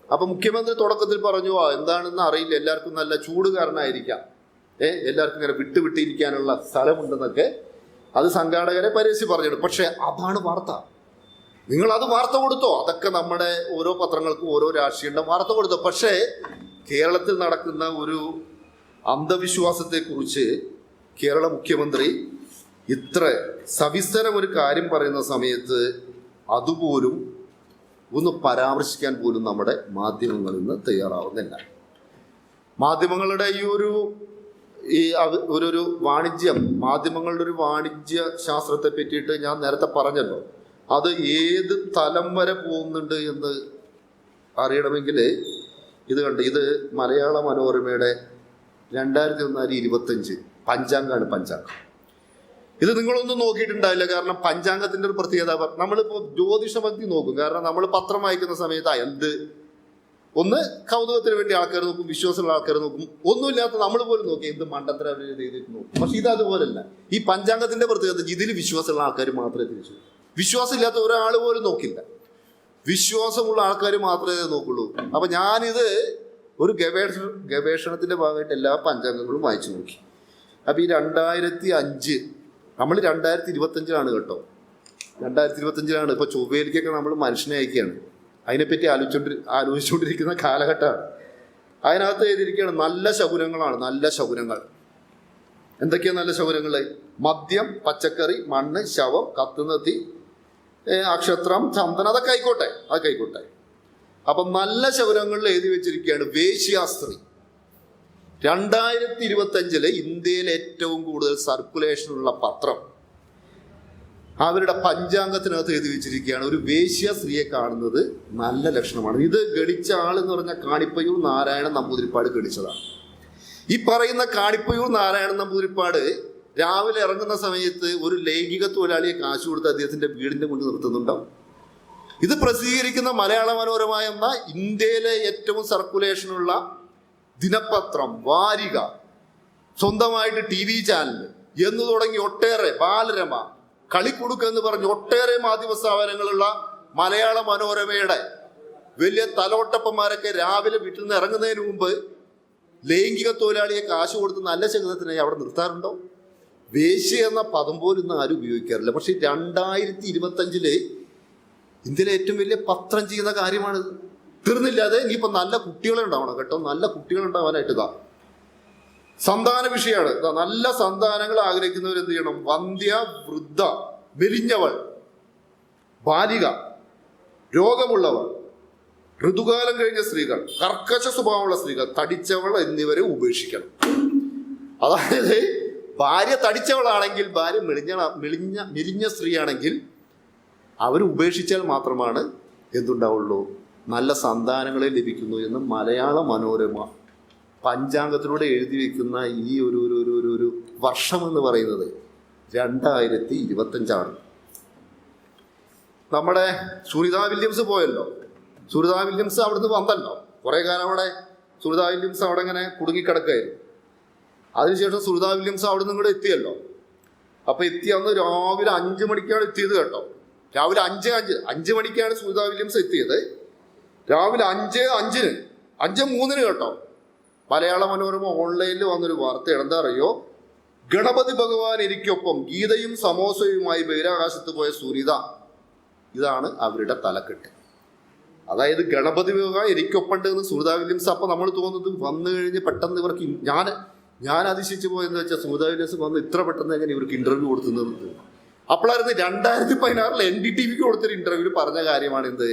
S1: അപ്പൊ മുഖ്യമന്ത്രി തുടക്കത്തിൽ പറഞ്ഞു, എന്താണെന്ന് അറിയില്ല, എല്ലാവർക്കും നല്ല ചൂട് കാരണമായിരിക്കാം, എല്ലാവർക്കും ഇങ്ങനെ വിട്ടുവിട്ടിരിക്കാനുള്ള സ്ഥലമുണ്ടെന്നൊക്കെ അത് സംഘാടകരെ പരിഹസിച്ച് പറഞ്ഞിടും. പക്ഷെ അതാണ് വാർത്ത. നിങ്ങൾ അത് വാർത്ത കൊടുത്തോ, അതൊക്കെ നമ്മുടെ ഓരോ പത്രങ്ങൾക്കും ഓരോ രാഷ്ട്രീയ വാർത്ത കൊടുത്തോ. പക്ഷേ കേരളത്തിൽ നടക്കുന്ന ഒരു അന്ധവിശ്വാസത്തെക്കുറിച്ച് കേരള മുഖ്യമന്ത്രി ഇത്ര സവിസ്തരം ഒരു കാര്യം പറയുന്ന സമയത്ത് അതുപോലും ഒന്ന് പരാമർശിക്കാൻ പോലും നമ്മുടെ മാധ്യമങ്ങൾ ഇന്ന് തയ്യാറാവുന്നില്ല. മാധ്യമങ്ങളുടെ ഒരു വാണിജ്യം, മാധ്യമങ്ങളുടെ ഒരു വാണിജ്യ ശാസ്ത്രത്തെ പറ്റിയിട്ട് ഞാൻ നേരത്തെ പറഞ്ഞല്ലോ, അത് ഏത് തലം വരെ പോകുന്നുണ്ട് എന്ന് അറിയണമെങ്കിൽ ഇത് കണ്ട്, ഇത് മലയാള മനോരമയുടെ 2024-25 പഞ്ചാംഗമാണ്. പഞ്ചാംഗം ഇത് നിങ്ങളൊന്നും നോക്കിയിട്ടുണ്ടാവില്ല. കാരണം പഞ്ചാംഗത്തിന്റെ ഒരു പ്രത്യേകത, നമ്മളിപ്പോൾ ജ്യോതിഷഭക്തി നോക്കും. കാരണം നമ്മൾ പത്രം വായിക്കുന്ന സമയത്ത് എന്ത് ഒന്ന് കൗതുകത്തിന് വേണ്ടി ആൾക്കാർ നോക്കും, വിശ്വാസമുള്ള ആൾക്കാർ നോക്കും, ഒന്നുമില്ലാത്ത നമ്മൾ പോലും നോക്കി എന്ത് മണ്ടത്തര ചെയ്തിട്ട് നോക്കും. പക്ഷെ ഇത് അതുപോലല്ല. ഈ പഞ്ചാംഗത്തിന്റെ പ്രത്യേകത, ഇതിൽ വിശ്വാസമുള്ള ആൾക്കാർ മാത്രമേ തിരിച്ചു, വിശ്വാസമില്ലാത്ത ഒരാൾ പോലും നോക്കില്ല, വിശ്വാസമുള്ള ആൾക്കാർ മാത്രമേ നോക്കുള്ളൂ. അപ്പൊ ഞാനിത് ഒരു ഗവേഷണത്തിന്റെ ഭാഗമായിട്ട് എല്ലാ പഞ്ചാംഗങ്ങളും വായിച്ചു നോക്കി. അപ്പൊ ഈ 2005, നമ്മൾ 2025 കേട്ടോ, 2025 ഇപ്പൊ ചൊവ്വയിലേക്കൊക്കെ നമ്മൾ മനുഷ്യനെ അയക്കുകയാണ്. അതിനെപ്പറ്റി ആലോചിച്ചുകൊണ്ടിരിക്കുന്ന കാലഘട്ടമാണ്. അതിനകത്ത് എഴുതിയിരിക്കുകയാണ് നല്ല ശകുനങ്ങളാണ്, നല്ല ശകുനങ്ങൾ. എന്തൊക്കെയാ നല്ല ശകുനങ്ങൾ? മദ്യം, പച്ചക്കറി, മണ്ണ്, ശവം, കത്തുന്ന തീ, നക്ഷത്രം, ചന്ദനം, അതൊക്കെ ആയിക്കോട്ടെ. അപ്പം നല്ല ശകുനങ്ങളിൽ എഴുതി വെച്ചിരിക്കുകയാണ് വേശ്യാസ്ത്രീ. 2025 ഇന്ത്യയിൽ ഏറ്റവും കൂടുതൽ സർക്കുലേഷനുള്ള പത്രം അവരുടെ പഞ്ചാംഗത്തിനകത്ത് എഴുതി വെച്ചിരിക്കുകയാണ്, ഒരു വേശ്യ സ്ത്രീയെ കാണുന്നത് നല്ല ലക്ഷണമാണ്. ഇത് ഗണിച്ച ആളെന്ന് പറഞ്ഞാൽ കാണിപ്പയ്യൂർ നാരായണൻ നമ്പൂതിരിപ്പാട് ഗണിച്ചതാണ്. ഈ പറയുന്ന കാണിപ്പയ്യൂർ നാരായണൻ നമ്പൂതിരിപ്പാട് രാവിലെ ഇറങ്ങുന്ന സമയത്ത് ഒരു ലൈംഗിക തൊഴിലാളിയെ കാശ് കൊടുത്ത് അദ്ദേഹത്തിന്റെ വീടിന്റെ മുന്നിൽ നിർത്തുന്നുണ്ടാവും. ഇത് പ്രസിദ്ധീകരിക്കുന്ന മലയാള മനോരമ എന്ന ഇന്ത്യയിലെ ഏറ്റവും സർക്കുലേഷനുള്ള ദിനപത്രം, വാരിക, സ്വന്തമായിട്ട് TV ചാനൽ എന്ന് തുടങ്ങി ഒട്ടേറെ, ബാലരമ, കളിക്കുടുക്ക് എന്ന് പറഞ്ഞ് ഒട്ടേറെ മാധ്യമ സ്ഥാപനങ്ങളുള്ള മലയാള മനോരമയുടെ വലിയ തലോട്ടപ്പന്മാരൊക്കെ രാവിലെ വീട്ടിൽ നിന്ന് ഇറങ്ങുന്നതിന് മുമ്പ് ലൈംഗിക തൊഴിലാളിയെ കാശ് കൊടുത്ത് നല്ല ശകുനത്തിനായി അവിടെ നിർത്താറുണ്ടോ? വേശ്യ എന്ന പദം പോലും ഇന്ന് ആരും ഉപയോഗിക്കാറില്ല. പക്ഷെ 2025 ഇന്ത്യയിലെ ഏറ്റവും വലിയ പത്രം ചെയ്യുന്ന കാര്യമാണ്. തീർന്നില്ലാതെ ഇനിയിപ്പോൾ നല്ല കുട്ടികളുണ്ടാവണം കേട്ടോ, നല്ല കുട്ടികളുണ്ടാവാനായിട്ട് സന്താന വിഷയമാണ്. നല്ല സന്താനങ്ങൾ ആഗ്രഹിക്കുന്നവർ എന്ത് ചെയ്യണം? വന്ധ്യ, വൃദ്ധ, മെലിഞ്ഞവൾ, ബാലിക, രോഗമുള്ളവർ, ഋതുകാലം കഴിഞ്ഞ സ്ത്രീകൾ, കർക്കശ സ്വഭാവമുള്ള സ്ത്രീകൾ, തടിച്ചവൾ എന്നിവരെ ഉപേക്ഷിക്കണം. അതായത് ഭാര്യ തടിച്ചവളാണെങ്കിൽ, ഭാര്യ മെലിഞ്ഞ സ്ത്രീയാണെങ്കിൽ അവർ ഉപേക്ഷിച്ചാൽ മാത്രമാണ് എന്തുണ്ടാവുള്ളൂ? നല്ല സന്താനങ്ങളെ ലഭിക്കുന്നു എന്ന് മലയാള മനോരമ പഞ്ചാംഗത്തിലൂടെ എഴുതി വയ്ക്കുന്ന ഈ ഒരു വർഷം എന്ന് പറയുന്നത് 2025. നമ്മുടെ സുനിത വില്യംസ് പോയല്ലോ. സുനിത വില്യംസ് അവിടുന്ന് വന്നല്ലോ. കുറേ കാലം അവിടെ സുനിത വില്യംസ് അവിടെ ഇങ്ങനെ കുടുങ്ങിക്കിടക്കായിരുന്നു. അതിനുശേഷം സുനിത വില്യംസ് അവിടെ നിന്ന് ഇങ്ങോട്ട് എത്തിയല്ലോ. അപ്പൊ അന്ന് രാവിലെ 5 മണിക്കാണ് എത്തിയത് കേട്ടോ. രാവിലെ 5 മണിക്കാണ് സുനിത വില്യംസ് എത്തിയത്. രാവിലെ 5:03 കേട്ടോ. മലയാള മനോരമ ഓൺലൈനിൽ വന്നൊരു വാർത്തയാണ്. എന്താ അറിയോ? ഗണപതി ഭഗവാൻ എനിക്കൊപ്പം ഗീതയും സമോസയുമായി ബഹിരാകാശത്ത് പോയ സുനിത. ഇതാണ് അവരുടെ തലക്കെട്ട്. അതായത് ഗണപതി ഭഗവാൻ എനിക്കൊപ്പുണ്ട് എന്ന് സുനിത വില്യംസ്. അപ്പൊ നമ്മൾ തോന്നുന്നത് വന്നു കഴിഞ്ഞ് പെട്ടെന്ന് ഇവർക്ക് ഞാൻ അതിശിച്ചു പോയെന്ന് വെച്ചാൽ സുനിത വില്യംസ് വന്ന് ഇത്ര പെട്ടെന്ന് എങ്ങനെ ഇവർക്ക് ഇന്റർവ്യൂ കൊടുക്കുന്നത്. അപ്പോഴായിരുന്നു 2016 NDTVക്ക് കൊടുത്തൊരു ഇന്റർവ്യൂവിൽ പറഞ്ഞ കാര്യമാണ് എന്ത്,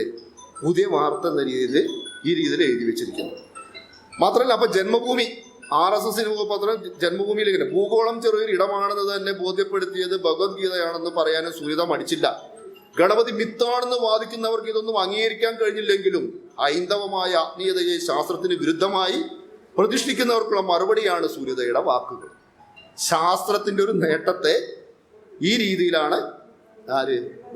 S1: പുതിയ വാർത്ത എന്ന രീതിയിൽ ഈ രീതിയിൽ എഴുതി വെച്ചിരിക്കുന്നത്. മാത്രമല്ല, അപ്പൊ ജന്മഭൂമി RSS പത്രം ജന്മഭൂമിയിൽ ഇങ്ങനെ ഭൂഗോളം ചെറിയൊരു ഇടമാണെന്ന് തന്നെ ബോധ്യപ്പെടുത്തിയത് ഭഗവത്ഗീതയാണെന്ന് പറയാനും സുനിത മടിച്ചില്ല. ഗണപതി മിത്താണെന്ന് വാദിക്കുന്നവർക്ക് ഇതൊന്നും അംഗീകരിക്കാൻ കഴിഞ്ഞില്ലെങ്കിലും ഹൈന്ദവമായ ആത്മീയതയെ ശാസ്ത്രത്തിന് വിരുദ്ധമായി പ്രതിഷ്ഠിക്കുന്നവർക്കുള്ള മറുപടിയാണ് സുനിതയുടെ വാക്കുകൾ. ശാസ്ത്രത്തിന്റെ ഒരു നേട്ടത്തെ ഈ രീതിയിലാണ്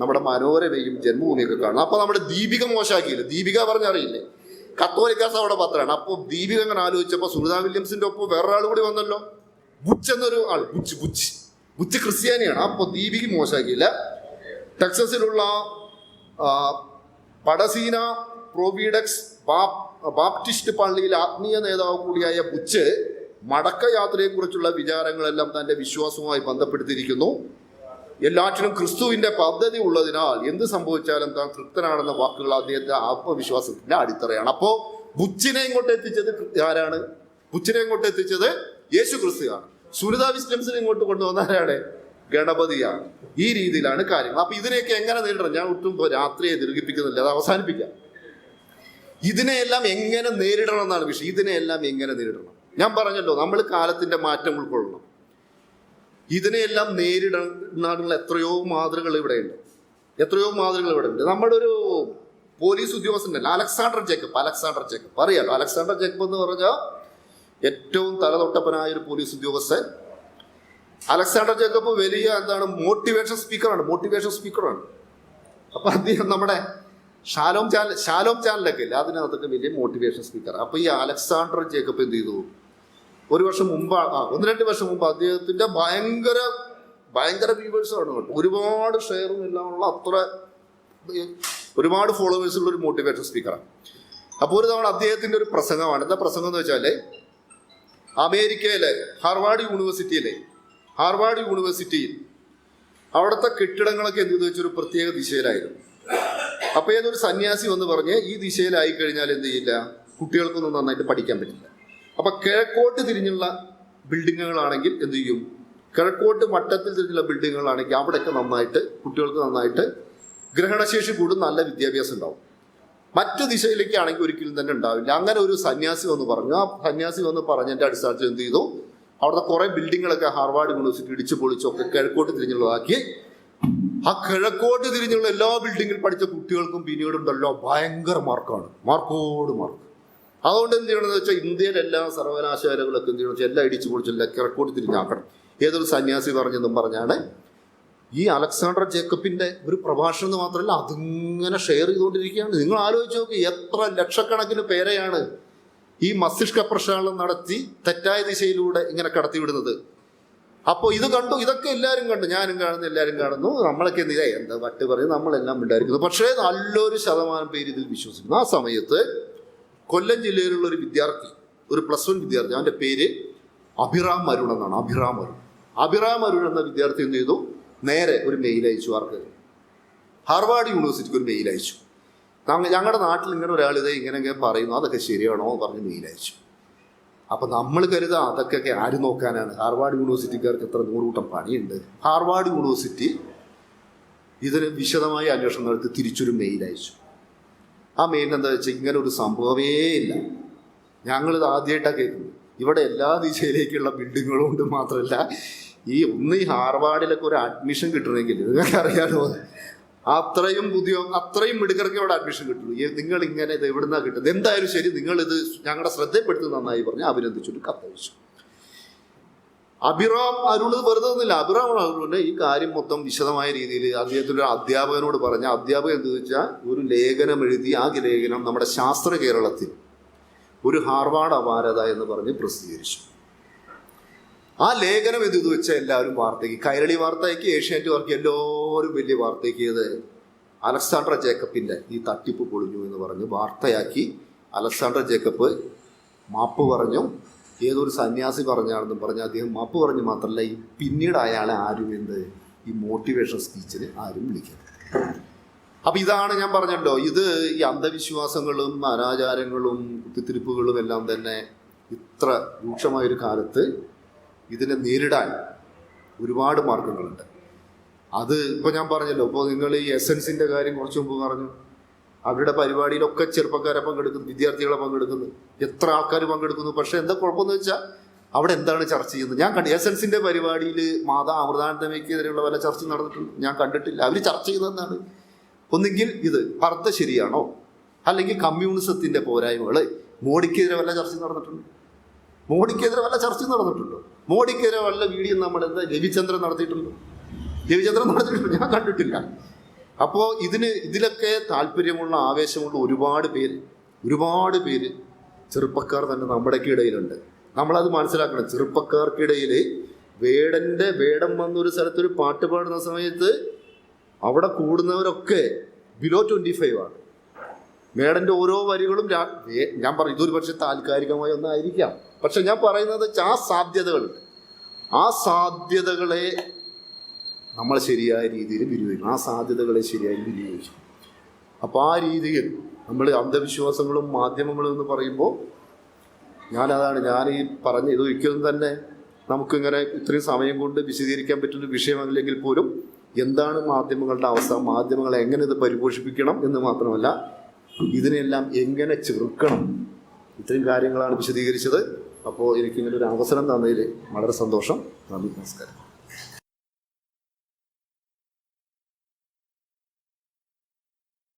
S1: നമ്മുടെ മനോരമയും ജന്മഭൂമിയൊക്കെ കാണുന്നത്. അപ്പോൾ നമ്മുടെ ദീപിക മോശമാക്കിയില്ല. ദീപിക പറഞ്ഞറിയില്ലേ, കത്തോലിക്ക സഭയുടെ പത്രമാണ്. അപ്പോൾ ദീപിക അങ്ങനെ ആലോചിച്ചപ്പോൾ സുനിത വില്യംസിന്റെ ഒപ്പം വേറൊരാൾ കൂടി വന്നല്ലോ, ബുച്ച് എന്നൊരു ആൾ. ബുച്ച് ക്രിസ്ത്യാനിയാണ്. അപ്പോൾ ദീപിക മോശമാക്കിയില്ല. ടെക്സസിലുള്ള പടസീന പ്രോവിഡക്സ് ബാപ്റ്റിസ്റ്റ് പള്ളിയിലെ ആത്മീയ നേതാവ് കൂടിയായ ബുച്ച് മടക്കയാത്രയെക്കുറിച്ചുള്ള വിചാരങ്ങളെല്ലാം തൻ്റെ വിശ്വാസവുമായി ബന്ധപ്പെടുത്തിയിരിക്കുന്നു. എല്ലാറ്റിനും ക്രിസ്തുവിൻ്റെ പദ്ധതി ഉള്ളതിനാൽ എന്ത് സംഭവിച്ചാലും താൻ തൃപ്തനാണെന്ന വാക്കുകൾ അദ്ദേഹത്തെ ആത്മവിശ്വാസത്തിന്റെ അടിത്തറയാണ്. അപ്പോൾ ബുച്ചിനെ ഇങ്ങോട്ട് എത്തിച്ചത് ആരാണ്? ബുച്ചിനെ ഇങ്ങോട്ട് എത്തിച്ചത് യേശു ക്രിസ്തുവാണ്. സുനിത വില്യംസിനെ ഇങ്ങോട്ട് കൊണ്ടുവന്ന ആരാണ്? ഗണപതിയാണ്. ഈ രീതിയിലാണ് കാര്യങ്ങൾ. അപ്പൊ ഇതിനെയൊക്കെ എങ്ങനെ നേരിടണം? ഞാൻ ഒട്ടും രാത്രിയെ ദീർഘിപ്പിക്കുന്നില്ല, അത് അവസാനിപ്പിക്കാം. ഇതിനെയെല്ലാം എങ്ങനെ നേരിടണം എന്നാണ് വിഷയം. ഇതിനെയെല്ലാം എങ്ങനെ നേരിടണം? ഞാൻ പറഞ്ഞല്ലോ, നമ്മൾ കാലത്തിന്റെ മാറ്റം ഉൾക്കൊള്ളണം. ഇതിനെയെല്ലാം നേരിടാനുള്ള എത്രയോ മാതൃകകൾ ഇവിടെയുണ്ട്. നമ്മുടെ ഒരു പോലീസ് ഉദ്യോഗസ്ഥനല്ല, അലക്സാണ്ടർ ജേക്കബ് അറിയാലോ. അലക്സാണ്ടർ ജേക്കബ് എന്ന് പറഞ്ഞാൽ ഏറ്റവും തലതൊട്ടപ്പനായ ഒരു പോലീസ് ഉദ്യോഗസ്ഥൻ. അലക്സാണ്ടർ ജേക്കബ് വലിയ മോട്ടിവേഷൻ സ്പീക്കറാണ്. അപ്പൊ അദ്ദേഹം നമ്മുടെ ഷാലോം ചാനലൊക്കെ ഇല്ല, അതിനകത്തൊക്കെ വലിയ മോട്ടിവേഷൻ സ്പീക്കർ. അപ്പൊ ഈ അലക്സാണ്ടർ ജേക്കബ് എന്ത് ചെയ്തു? 1 വർഷം മുമ്പ് 1-2 വർഷം മുമ്പ് അദ്ദേഹത്തിന്റെ ഭയങ്കര വ്യൂവേഴ്സാണ് കേട്ടോ, ഒരുപാട് ഷെയറും എല്ലാം ഉള്ള, അത്ര ഒരുപാട് ഫോളോവേഴ്സ് ഉള്ള ഒരു മോട്ടിവേഷൻ സ്പീക്കറാണ്. അപ്പോൾ ഒരു തവണ അദ്ദേഹത്തിന്റെ ഒരു പ്രസംഗമാണ്. എന്താ പ്രസംഗം എന്ന് വെച്ചാല്, അമേരിക്കയിലെ ഹാർവാർഡ് യൂണിവേഴ്സിറ്റിയിൽ അവിടുത്തെ കെട്ടിടങ്ങളൊക്കെ എന്ത് വെച്ചൊരു പ്രത്യേക ദിശയിലായിരുന്നു. അപ്പോൾ ഏതൊരു സന്യാസി വന്ന് പറഞ്ഞ് ഈ ദിശയിലായി കഴിഞ്ഞാൽ എന്ത് ചെയ്യില്ല, കുട്ടികൾക്കൊന്നും നന്നായിട്ട് പഠിക്കാൻ പറ്റില്ല. അപ്പം കിഴക്കോട്ട് തിരിഞ്ഞുള്ള ബിൽഡിങ്ങുകളാണെങ്കിൽ എന്ത് ചെയ്യും, കിഴക്കോട്ട് വട്ടത്തിൽ തിരിഞ്ഞുള്ള ബിൽഡിങ്ങുകളാണെങ്കിൽ അവിടെയൊക്കെ നന്നായിട്ട് കുട്ടികൾക്ക് നന്നായിട്ട് ഗ്രഹണശേഷി കൂടും, നല്ല വിദ്യാഭ്യാസം ഉണ്ടാവും. മറ്റു ദിശയിലേക്കാണെങ്കിൽ ഒരിക്കലും തന്നെ ഉണ്ടാവില്ല. അങ്ങനെ ഒരു സന്യാസി വന്ന് പറഞ്ഞു. ആ സന്യാസി വന്ന് പറഞ്ഞതിൻ്റെ അടിസ്ഥാനത്തിൽ എന്ത് ചെയ്തു, അവിടുത്തെ കുറേ ബിൽഡിങ്ങുകളൊക്കെ ഹാർവാർഡ് യൂണിവേഴ്സിറ്റി ഇടിച്ചു പൊളിച്ചൊക്കെ കിഴക്കോട്ട് തിരിഞ്ഞുള്ളതാക്കി. ആ കിഴക്കോട്ട് തിരിഞ്ഞുള്ള എല്ലാ ബിൽഡിങ്ങിൽ പഠിച്ച കുട്ടികൾക്കും പിന്നീടുണ്ടല്ലോ ഭയങ്കര മാർക്കോട് മാർക്ക്. അതുകൊണ്ട് എന്ത് ചെയ്യണമെന്ന് വെച്ചാൽ ഇന്ത്യയിലെ എല്ലാ സർവകലാശാലകളൊക്കെ എന്ത് ചെയ്യണം വെച്ചാൽ എല്ലാം ഇടിച്ചു പൊളിച്ചല്ല കിഴക്കോട്ട് തിരിഞ്ഞാക്കണം. ഏതൊരു സന്യാസി പറഞ്ഞെന്നും പറഞ്ഞാണ് ഈ അലക്സാണ്ടർ ജേക്കബിന്റെ ഒരു പ്രഭാഷണം എന്ന് മാത്രമല്ല, അതിങ്ങനെ ഷെയർ ചെയ്തുകൊണ്ടിരിക്കുകയാണ്. നിങ്ങൾ ആലോചിച്ച് നോക്കി, എത്ര ലക്ഷക്കണക്കിന് പേരെയാണ് ഈ മസ്തിഷ്ക പ്രക്ഷാളനം നടത്തി തെറ്റായ ദിശയിലൂടെ ഇങ്ങനെ കടത്തിവിടുന്നത്. അപ്പോൾ ഇതൊക്കെ എല്ലാവരും കണ്ടു, ഞാനും കാണുന്നു, എല്ലാവരും കാണുന്നു. നമ്മളൊക്കെ എന്ത് ചെയ്താൽ എന്താ വട്ട് പറയും, നമ്മളെല്ലാം ഉണ്ടായിരിക്കുന്നു. പക്ഷേ നല്ലൊരു ശതമാനം പേര് ഇതിൽ വിശ്വസിക്കുന്നു. ആ സമയത്ത് കൊല്ലം ജില്ലയിലുള്ള ഒരു വിദ്യാർത്ഥി, ഒരു +1 വിദ്യാർത്ഥി, അവൻ്റെ പേര് അഭിറാം അരുൺ എന്നാണ്. അഭിറാം അരുൺ എന്ന വിദ്യാർത്ഥി എന്ത് ചെയ്തു, നേരെ ഒരു മെയിൽ അയച്ചു. ആർക്ക്? ഹാർവാർഡ് യൂണിവേഴ്സിറ്റിക്ക് ഒരു മെയിൽ അയച്ചു. ഞങ്ങളുടെ നാട്ടിൽ ഇങ്ങനെ ഒരാൾ ഇങ്ങനെ പറയുന്നു, അതൊക്കെ ശരിയാണോ എന്ന് പറഞ്ഞ് മെയിൽ അയച്ചു. അപ്പം നമ്മൾ കരുതാം അതൊക്കെ ആര് നോക്കാനാണ്, ഹാർവാർഡ് യൂണിവേഴ്സിറ്റിക്കാർക്ക് എത്ര 100 കൂട്ടം പണിയുണ്ട്. ഹാർവാർഡ് യൂണിവേഴ്സിറ്റി ഇതിന് വിശദമായി അന്വേഷണം നടത്തി തിരിച്ചൊരു മെയിൽ അയച്ചു. ആ മെയിലിന് എന്താ വെച്ചാൽ, ഇങ്ങനെ ഒരു സംഭവമേ ഇല്ല, ഞങ്ങളിത് ആദ്യമായിട്ടാണ് കേൾക്കുന്നത്. ഇവിടെ എല്ലാ ദിശയിലേക്കുള്ള ബിൽഡിങ്ങുകളും ഉണ്ട്. മാത്രമല്ല ഈ ഹാർവാർഡിലൊക്കെ ഒരു അഡ്മിഷൻ കിട്ടണമെങ്കിൽ നിങ്ങൾക്ക് അറിയാലോ, അത്രയും മിടുക്കർക്ക് ഇവിടെ അഡ്മിഷൻ കിട്ടുള്ളൂ. നിങ്ങൾ ഇങ്ങനെ ഇത് എവിടുന്നാണ് കിട്ടുന്നത്? എന്തായാലും ശരി, നിങ്ങളിത് ഞങ്ങളുടെ ശ്രദ്ധപ്പെടുത്തി നന്നായി പറഞ്ഞ് അഭിനന്ദിച്ചൊരു കത്തയച്ചു. അഭിറാം അരുൺ വെറുതെ ഒന്നുമില്ല. അഭിറാം അരുണ് ഈ കാര്യം മൊത്തം വിശദമായ രീതിയിൽ അദ്ദേഹത്തിൻ്റെ അധ്യാപകനോട് പറഞ്ഞ അധ്യാപകൻ എന്ത് വെച്ചാൽ ഒരു ലേഖനം എഴുതി. ആ ലേഖനം നമ്മുടെ ശാസ്ത്ര കേരളത്തിൽ ഒരു ഹാർവാർഡ് അപാരത എന്ന് പറഞ്ഞ് പ്രസിദ്ധീകരിച്ചു. ആ ലേഖനം ഇത് വെച്ചാൽ എല്ലാവരും വാർത്തയ്ക്ക്, കൈരളി വാർത്തയ്ക്ക്, ഏഷ്യാനെറ്റ് വാർത്തയ്ക്ക്, എല്ലാവരും വലിയ വാർത്തയ്ക്ക് അലക്സാണ്ടർ ജേക്കബിൻ്റെ ഈ തട്ടിപ്പ് പൊളിഞ്ഞു എന്ന് പറഞ്ഞ് വാർത്തയാക്കി. അലക്സാണ്ടർ ജേക്കബ് മാപ്പ് പറഞ്ഞു. ഏതൊരു സന്യാസി പറഞ്ഞാണെന്നും പറഞ്ഞ് അദ്ദേഹം മാപ്പ് പറഞ്ഞു. മാത്രമല്ല പിന്നീട് അയാളെ ആരും ഈ മോട്ടിവേഷൻ സ്പീച്ചിന് ആരും വിളിക്കുന്നത്. അപ്പം ഇതാണ് ഞാൻ പറഞ്ഞല്ലോ, ഇത് ഈ അന്ധവിശ്വാസങ്ങളും അനാചാരങ്ങളും കുത്തിത്തിരിപ്പുകളും എല്ലാം തന്നെ ഇത്ര രൂക്ഷമായൊരു കാലത്ത് ഇതിനെ നേരിടാൻ ഒരുപാട് മാർഗങ്ങളുണ്ട്. അത് ഇപ്പോൾ ഞാൻ പറഞ്ഞല്ലോ, ഇപ്പോൾ നിങ്ങൾ ഈ എസൻസിൻ്റെ കാര്യം കുറച്ച് മുമ്പ് പറഞ്ഞു. അവരുടെ പരിപാടിയിലൊക്കെ ചെറുപ്പക്കാരെ പങ്കെടുക്കുന്നു, വിദ്യാർത്ഥികളെ പങ്കെടുക്കുന്നു, എത്ര ആൾക്കാർ പങ്കെടുക്കുന്നു. പക്ഷേ എന്താ കുഴപ്പമെന്ന് വെച്ചാൽ അവിടെ എന്താണ് ചർച്ച ചെയ്യുന്നത്? ഞാൻ എസൻസിൻ്റെ പരിപാടിയിൽ മാതാ അമൃതാനന്ദമയ്ക്കെതിരെയുള്ള വല്ല ചർച്ച നടന്നിട്ടുണ്ട്? ഞാൻ കണ്ടിട്ടില്ല. അവർ ചർച്ച ചെയ്യുന്നതെന്നാണ്, ഒന്നുകിൽ ഇത് പർദ്ദ ശരിയാണോ, അല്ലെങ്കിൽ കമ്മ്യൂണിസത്തിൻ്റെ പോരായ്മകൾ. മോഡിക്കെതിരെ വല്ല ചർച്ച നടന്നിട്ടുണ്ടോ? മോഡിക്കെതിരെ വല്ല വീഡിയോ രവിചന്ദ്രൻ നടത്തിയിട്ടുണ്ടോ? ഞാൻ കണ്ടിട്ടില്ല. അപ്പോൾ ഇതിലൊക്കെ താല്പര്യമുള്ള ആവേശമുള്ള ഒരുപാട് പേര് ചെറുപ്പക്കാർ തന്നെ നമ്മുടെയൊക്കെ ഇടയിലുണ്ട്. നമ്മളത് മനസ്സിലാക്കണം. ചെറുപ്പക്കാർക്കിടയിൽ വേടം വന്നൊരു സ്ഥലത്തൊരു പാട്ട് പാടുന്ന സമയത്ത് അവിടെ കൂടുന്നവരൊക്കെ ബിലോ 25 ആണ്. വേടൻ്റെ ഓരോ വരികളും ഞാൻ പറയും ഇതൊരു പക്ഷേ താൽക്കാലികമായ ഒന്നായിരിക്കാം. പക്ഷെ ഞാൻ പറയുന്നത് ആ സാധ്യതകളുണ്ട്. ആ സാധ്യതകളെ നമ്മൾ ശരിയായ രീതിയിൽ വിനിയോഗിക്കണം. അപ്പോൾ ആ രീതിയിൽ നമ്മൾ അന്ധവിശ്വാസങ്ങളും മാധ്യമങ്ങളും എന്ന് പറയുമ്പോൾ ഞാൻ ഈ പറഞ്ഞ ഇതൊരിക്കലും തന്നെ നമുക്കിങ്ങനെ ഇത്രയും സമയം കൊണ്ട് വിശദീകരിക്കാൻ പറ്റുന്ന വിഷയമല്ലെങ്കിൽ പോലും എന്താണ് മാധ്യമങ്ങളുടെ അവസ്ഥ, മാധ്യമങ്ങളെ എങ്ങനെ ഇത് പരിപോഷിപ്പിക്കണം എന്ന് മാത്രമല്ല ഇതിനെല്ലാം എങ്ങനെ ചെറുക്കണം, ഇത്രയും കാര്യങ്ങളാണ് വിശദീകരിച്ചത്. അപ്പോൾ എനിക്കിങ്ങനെ ഒരു അവസരം തന്നതിൽ വളരെ സന്തോഷം. നന്ദി, നമസ്കാരം.